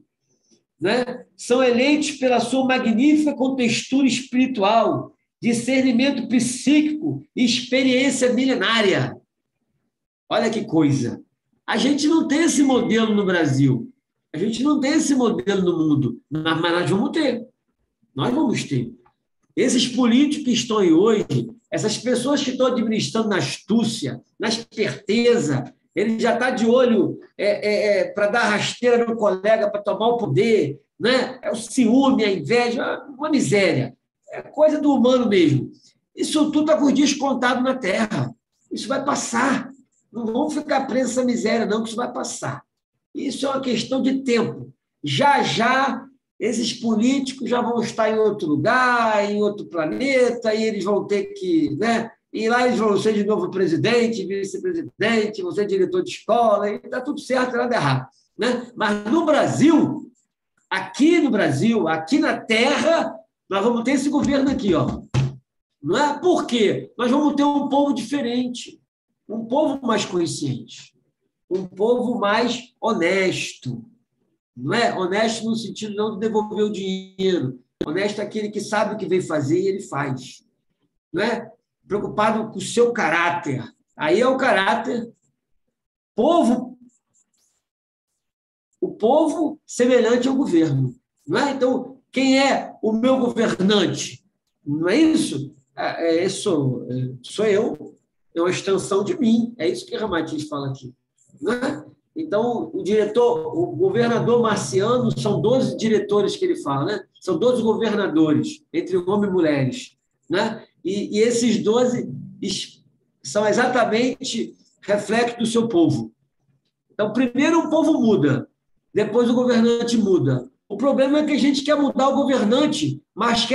né? São eleitos pela sua magnífica contextura espiritual, discernimento psíquico e experiência milenária. Olha que coisa. A gente não tem esse modelo no Brasil. A gente não tem esse modelo no mundo, mas nós vamos ter. Nós vamos ter. Esses políticos que estão aí hoje, essas pessoas que estão administrando na astúcia, na esperteza, ele já está de olho para dar rasteira no colega, para tomar o poder, né? É o ciúme, a inveja, uma miséria. É coisa do humano mesmo. Isso tudo está com os dias contados na Terra. Isso vai passar. Não vamos ficar presos nessa miséria, não, que isso vai passar. Isso é uma questão de tempo. Já, já, esses políticos já vão estar em outro lugar, em outro planeta, e eles vão ter que... né? E lá eles vão ser de novo presidente, vice-presidente, vão ser diretor de escola, e está tudo certo, nada errado. Né? Mas no Brasil, aqui na Terra, nós vamos ter esse governo aqui, ó. Não é? Por quê? Nós vamos ter um povo diferente, um povo mais consciente, um povo mais honesto. Não é? Honesto no sentido não de devolver o dinheiro. Honesto é aquele que sabe o que veio fazer e ele faz. Não é? Preocupado com o seu caráter. Aí é o caráter o povo semelhante ao governo. Não é? Então, quem é o meu governante? Não é isso? Sou eu, é uma extensão de mim. É isso que Ramatiz fala aqui. Não é? Então, o governador Marciano, são 12 diretores que ele fala, né? São 12 governadores, entre homens e mulheres. Né? E esses 12 são exatamente reflexo do seu povo. Então, primeiro o povo muda, depois o governante muda. O problema é que a gente quer mudar o governante, mas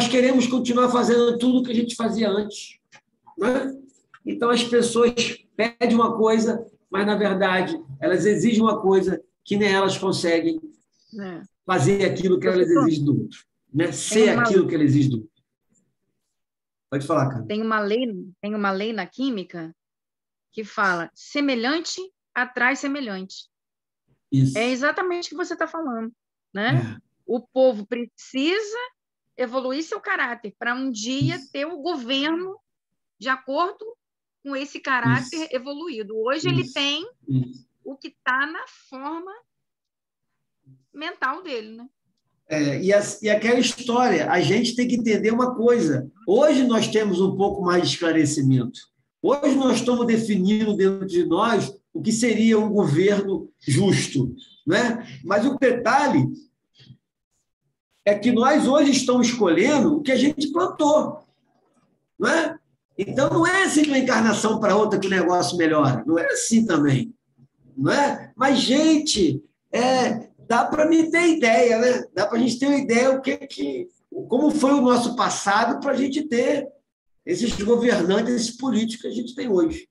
queremos continuar fazendo tudo o que a gente fazia antes. Né? Então, as pessoas pedem uma coisa, mas, na verdade, elas exigem uma coisa que nem elas conseguem fazer aquilo que elas exigem do outro. Né? Ser aquilo que elas exigem do outro. Pode falar, cara. Tem uma lei na química que fala semelhante atrai semelhante. Isso. É exatamente o que você está falando. Né? O povo precisa evoluir seu caráter para um dia ter o governo de acordo com esse caráter evoluído. Hoje ele tem o que está na forma mental dele, né? E aquela história, a gente tem que entender uma coisa. Hoje nós temos um pouco mais de esclarecimento. Hoje nós estamos definindo dentro de nós o que seria um governo justo. Né? Mas o detalhe é que nós hoje estamos escolhendo o que a gente plantou. Não é? Então, não é assim de uma encarnação para outra que o negócio melhora. Não é assim também. Não é? Mas, gente, dá para me ter ideia, né? Dá para a gente ter uma ideia como foi o nosso passado para a gente ter esses governantes, esses políticos que a gente tem hoje.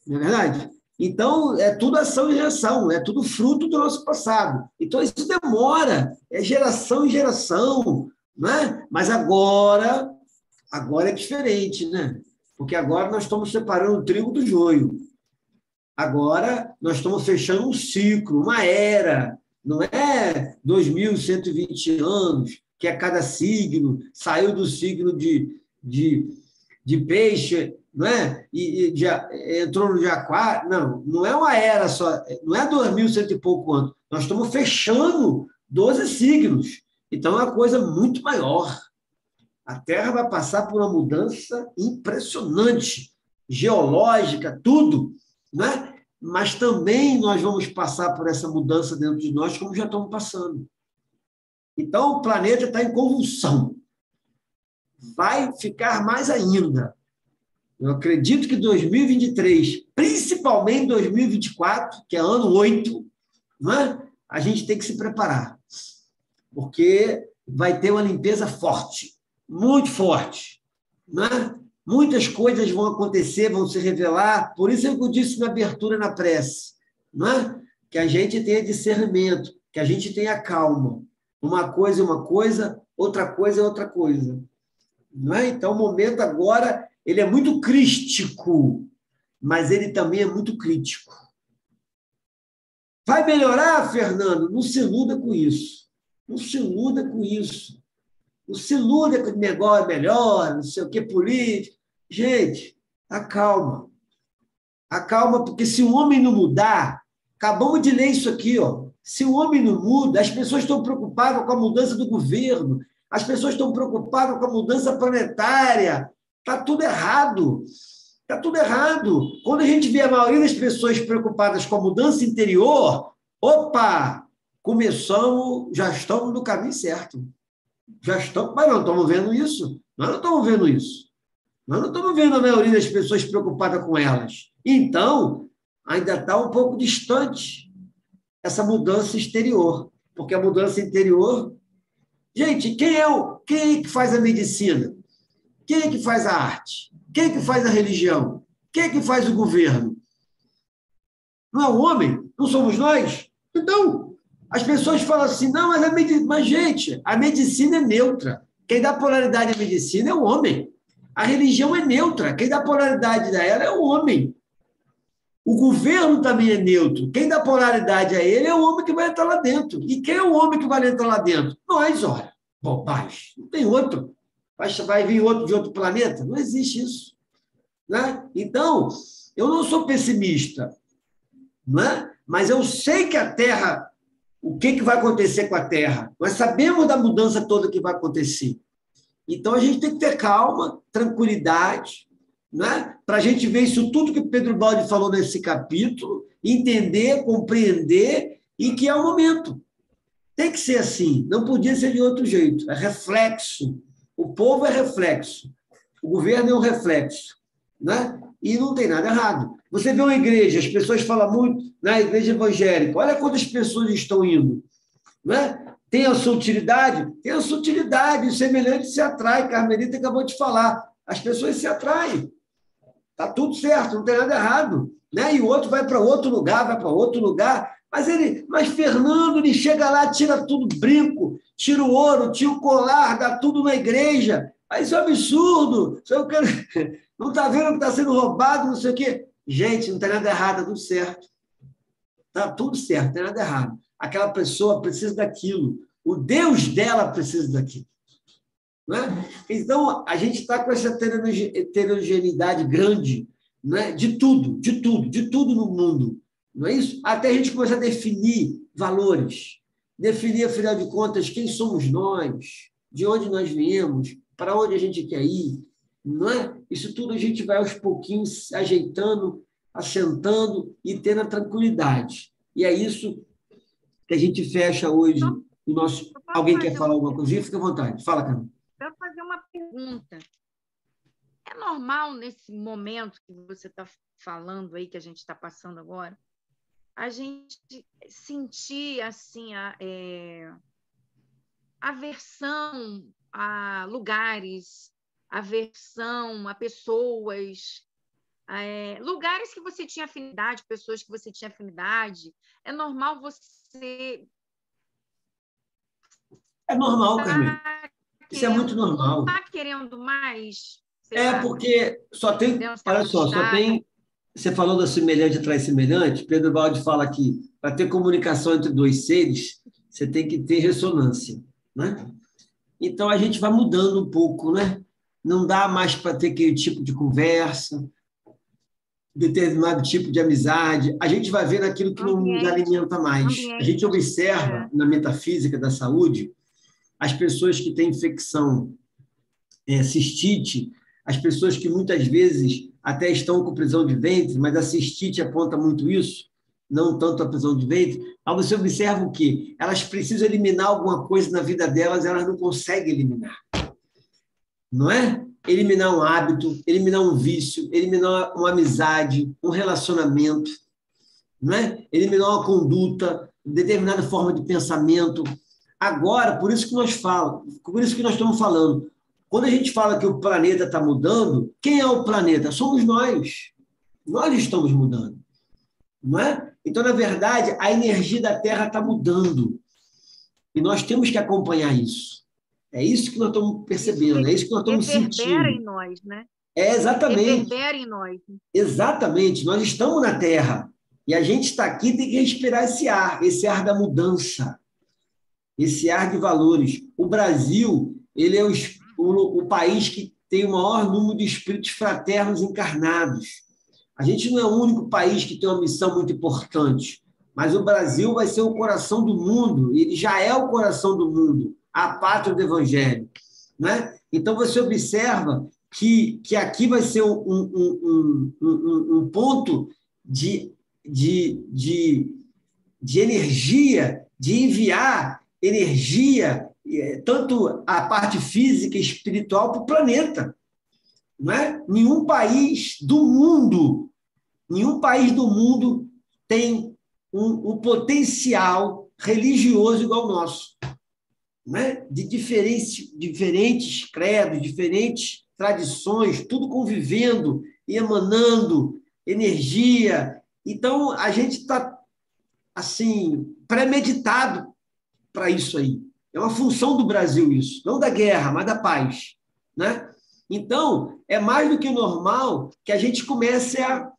Não é verdade? Então, é tudo ação e reação, é tudo fruto do nosso passado. Então, isso demora, é geração em geração. Não é? Mas agora é diferente, né? Porque agora nós estamos separando o trigo do joio. Agora nós estamos fechando um ciclo, uma era. Não é 2.120 anos, que a cada signo saiu do signo de peixe, não é? E entrou no de aquário. Não é uma era só, não é 2.100 e pouco anos. Nós estamos fechando 12 signos. Então é uma coisa muito maior. A Terra vai passar por uma mudança impressionante, geológica, tudo, né? Mas também nós vamos passar por essa mudança dentro de nós, como já estamos passando. Então, o planeta está em convulsão. Vai ficar mais ainda. Eu acredito que 2023, principalmente 2024, que é ano 8, né? A gente tem que se preparar, porque vai ter uma limpeza forte. Muito forte. Né? Muitas coisas vão acontecer, vão se revelar. Por isso eu disse na abertura, na prece, né? Que a gente tenha discernimento, que a gente tenha calma. Uma coisa é uma coisa, outra coisa é outra coisa. Né? Então, o momento agora ele é muito crístico, mas ele também é muito crítico. Vai melhorar, Fernando? Não se iluda com isso. Não se iluda com isso. Não se iluda que o negócio é melhor, não sei o que, político. Gente, acalma. Acalma, porque se o homem não mudar, acabamos de ler isso aqui, ó. Se o homem não muda, as pessoas estão preocupadas com a mudança do governo, as pessoas estão preocupadas com a mudança planetária. Está tudo errado. Está tudo errado. Quando a gente vê a maioria das pessoas preocupadas com a mudança interior, opa, já estamos no caminho certo. Mas não estamos vendo isso. Nós não estamos vendo isso. Nós não estamos vendo a maioria das pessoas preocupadas com elas. Então, ainda está um pouco distante essa mudança exterior. Porque a mudança interior... Gente, quem é que faz a medicina? Quem é que faz a arte? Quem é que faz a religião? Quem é que faz o governo? Não é o homem? Não somos nós? Então... As pessoas falam assim, não, mas gente, a medicina é neutra. Quem dá polaridade à medicina é o homem. A religião é neutra. Quem dá polaridade a ela é o homem. O governo também é neutro. Quem dá polaridade a ele é o homem que vai entrar lá dentro. E quem é o homem que vai entrar lá dentro? Nós, ora. Bobagem. Não tem outro. Vai vir outro de outro planeta? Não existe isso. Né? Então, eu não sou pessimista, né? Mas eu sei que a Terra, o que vai acontecer com a Terra? Nós sabemos da mudança toda que vai acontecer. Então, a gente tem que ter calma, tranquilidade, né? Para a gente ver isso tudo que o Pedro Baldi falou nesse capítulo, entender, compreender, e que é o momento. Tem que ser assim, não podia ser de outro jeito. É reflexo. O povo é reflexo. O governo é um reflexo. Né? E não tem nada errado. Você vê uma igreja, as pessoas falam muito na igreja evangélica, olha quantas pessoas estão indo. Né? Tem a sua utilidade? Tem a sua utilidade, o semelhante se atrai, Carmelita acabou de falar. As pessoas se atraem. Está tudo certo, não tem nada errado. Né? E o outro vai para outro lugar, vai para outro lugar. Mas Fernando, ele chega lá, tira tudo brinco, tira o ouro, tira o colar, dá tudo na igreja. Aí isso é um absurdo. Não está vendo que está sendo roubado, não sei o quê. Gente, não tem nada errado, está tudo certo. Está tudo certo, não tem nada errado. Aquela pessoa precisa daquilo. O Deus dela precisa daquilo. Né? Então, a gente está com essa heterogeneidade grande, né? De tudo no mundo. Não é isso? Até a gente começar a definir valores, definir, afinal de contas, quem somos nós, de onde nós viemos, para onde a gente quer ir, não é? Isso tudo a gente vai aos pouquinhos ajeitando, assentando e tendo a tranquilidade. E é isso que a gente fecha hoje o nosso... Alguém quer falar alguma coisa? Fica à vontade. Fala, Carmen. Eu vou fazer uma pergunta. É normal, nesse momento que você está falando aí, que a gente está passando agora, a gente sentir assim, aversão a lugares, aversão a pessoas, lugares que você tinha afinidade, pessoas que você tinha afinidade. É normal você... É normal, Carmen. Isso é muito normal. Não está querendo mais... porque só tem... Olha só tem... Você falou da semelhante atrai semelhante. Pedro Baldi fala que para ter comunicação entre dois seres, você tem que ter ressonância, né? Então, a gente vai mudando um pouco, né? Não dá mais para ter aquele tipo de conversa, determinado tipo de amizade. A gente vai ver naquilo que não nos alimenta mais. A gente observa, na metafísica da saúde, as pessoas que têm infecção, cistite, as pessoas que muitas vezes até estão com prisão de ventre, mas a cistite aponta muito isso, não tanto a prisão de ventre. Aí você observa o quê? Elas precisam eliminar alguma coisa na vida delas, elas não conseguem eliminar. Não é? Eliminar um hábito, eliminar um vício, eliminar uma amizade, um relacionamento, não é? Eliminar uma conduta, determinada forma de pensamento. Agora, por isso que nós estamos falando. Quando a gente fala que o planeta está mudando, quem é o planeta? Somos nós. Nós estamos mudando. Não é? Então, na verdade, a energia da Terra está mudando. E nós temos que acompanhar isso. É isso que nós estamos percebendo, é isso que nós estamos sentindo. Reverbera em nós, né? Exatamente. Reverbera em nós. Exatamente. Nós estamos na Terra. E a gente está aqui, tem que respirar esse ar da mudança, esse ar de valores. O Brasil, ele é o país que tem o maior número de espíritos fraternos encarnados. A gente não é o único país que tem uma missão muito importante, mas o Brasil vai ser o coração do mundo, ele já é o coração do mundo, a pátria do Evangelho. Né? Então, você observa que aqui vai ser um ponto de energia, de enviar energia, tanto a parte física e espiritual, para o planeta. Não é? Nenhum país do mundo tem um potencial religioso igual ao nosso. Não é? De diferentes credos, diferentes tradições, tudo convivendo e emanando energia. Então, a gente está assim, premeditado para isso aí. É uma função do Brasil isso, não da guerra, mas da paz. Né? Então, é mais do que normal que a gente comece a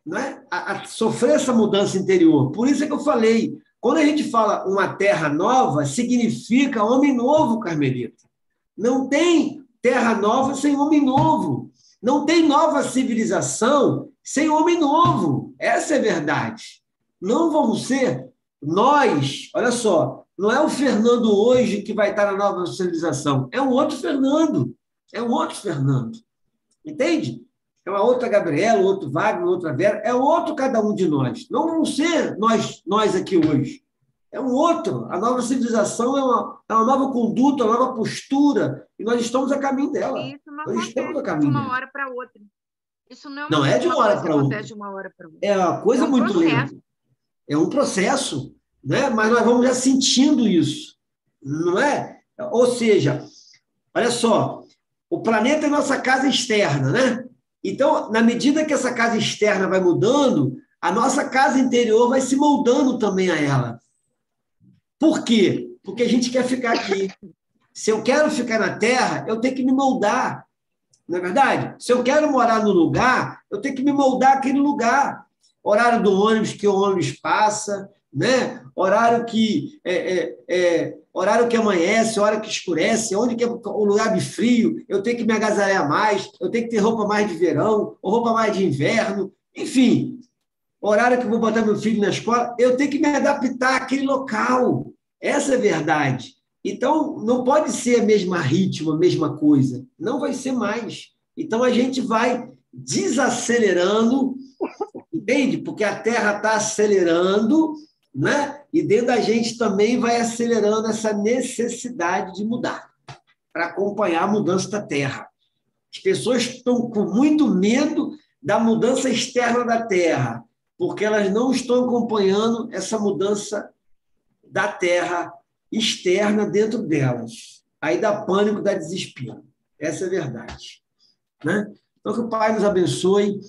não é? A sofrer essa mudança interior. Por isso é que eu falei, quando a gente fala uma terra nova, significa homem novo, Carmelita. Não tem terra nova sem homem novo. Não tem nova civilização sem homem novo. Essa é a verdade. Não vamos ser nós, olha só, não é o Fernando hoje que vai estar na nova civilização, é um outro Fernando. É um outro Fernando. Entende? É uma outra Gabriela, outro Wagner, outra Vera, é outro cada um de nós. Não vão ser nós aqui hoje. É um outro. A nova civilização é uma nova conduta, uma nova postura, e nós estamos a caminho dela. E isso não Nós estamos a acontece de caminho uma dela. hora para outra. Isso não é Não é de uma hora coisa que para outra. acontece de uma hora para outra. É uma coisa É um muito processo. lenta. É um processo, né? Mas nós vamos já sentindo isso, não é? Ou seja, olha só, o planeta é nossa casa externa, né? Então, na medida que essa casa externa vai mudando, a nossa casa interior vai se moldando também a ela. Por quê? Porque a gente quer ficar aqui. Se eu quero ficar na Terra, eu tenho que me moldar, não é verdade? Se eu quero morar no lugar, eu tenho que me moldar aquele lugar. Horário do ônibus, que o ônibus passa, né? Horário que amanhece, hora que escurece, onde que é o lugar de frio, eu tenho que me agasalhar mais, eu tenho que ter roupa mais de verão, ou roupa mais de inverno, enfim, horário que eu vou botar meu filho na escola, eu tenho que me adaptar àquele local. Essa é a verdade. Então, não pode ser a mesma ritmo, a mesma coisa. Não vai ser mais. Então, a gente vai desacelerando, entende? Porque a Terra está acelerando, né? E dentro da gente também vai acelerando essa necessidade de mudar, para acompanhar a mudança da Terra. As pessoas estão com muito medo da mudança externa da Terra, porque elas não estão acompanhando essa mudança da Terra externa dentro delas. Aí dá pânico, dá desespero. Essa é a verdade, né? Então, que o Pai nos abençoe,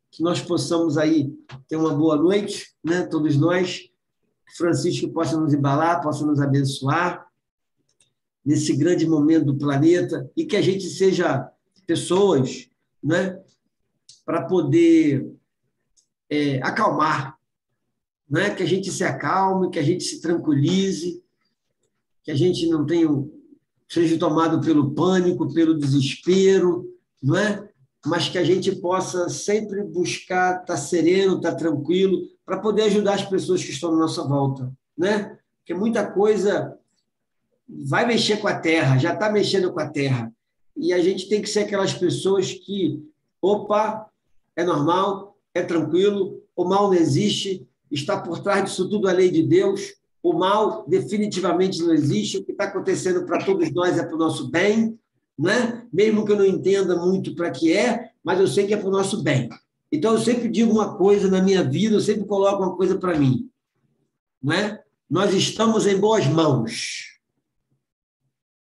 que nós possamos aí ter uma boa noite, né? Todos nós, que Francisco possa nos embalar, possa nos abençoar nesse grande momento do planeta e que a gente seja pessoas, né? Para poder acalmar, né? Que a gente se acalme, que a gente se tranquilize, que a gente não seja tomado pelo pânico, pelo desespero, não é? Mas que a gente possa sempre buscar estar sereno, estar tranquilo, para poder ajudar as pessoas que estão à nossa volta, né? Porque muita coisa vai mexer com a Terra, já está mexendo com a Terra, e a gente tem que ser aquelas pessoas que, opa, é normal, é tranquilo, o mal não existe, está por trás disso tudo a lei de Deus, o mal definitivamente não existe, o que está acontecendo para todos nós é para o nosso bem, né? Mesmo que eu não entenda muito para que mas eu sei que é para o nosso bem. Então, eu sempre digo uma coisa na minha vida, eu sempre coloco uma coisa para mim, não é? Nós estamos em boas mãos.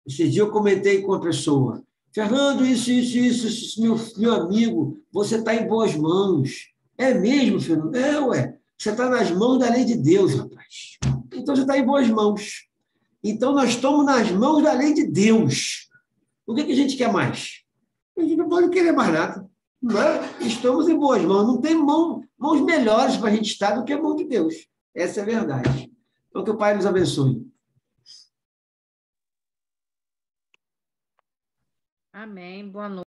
Esse dia eu comentei com uma pessoa, Fernando, isso meu amigo, você está em boas mãos. É mesmo, Fernando? Ué, você está nas mãos da lei de Deus, rapaz. Então, você está em boas mãos. Então, nós estamos nas mãos da lei de Deus. O que a gente quer mais? A gente não pode querer mais nada. Não é? Estamos em boas mãos. Não tem mãos melhores para a gente estar do que a mão de Deus. Essa é a verdade. Então, que o Pai nos abençoe. Amém. Boa noite.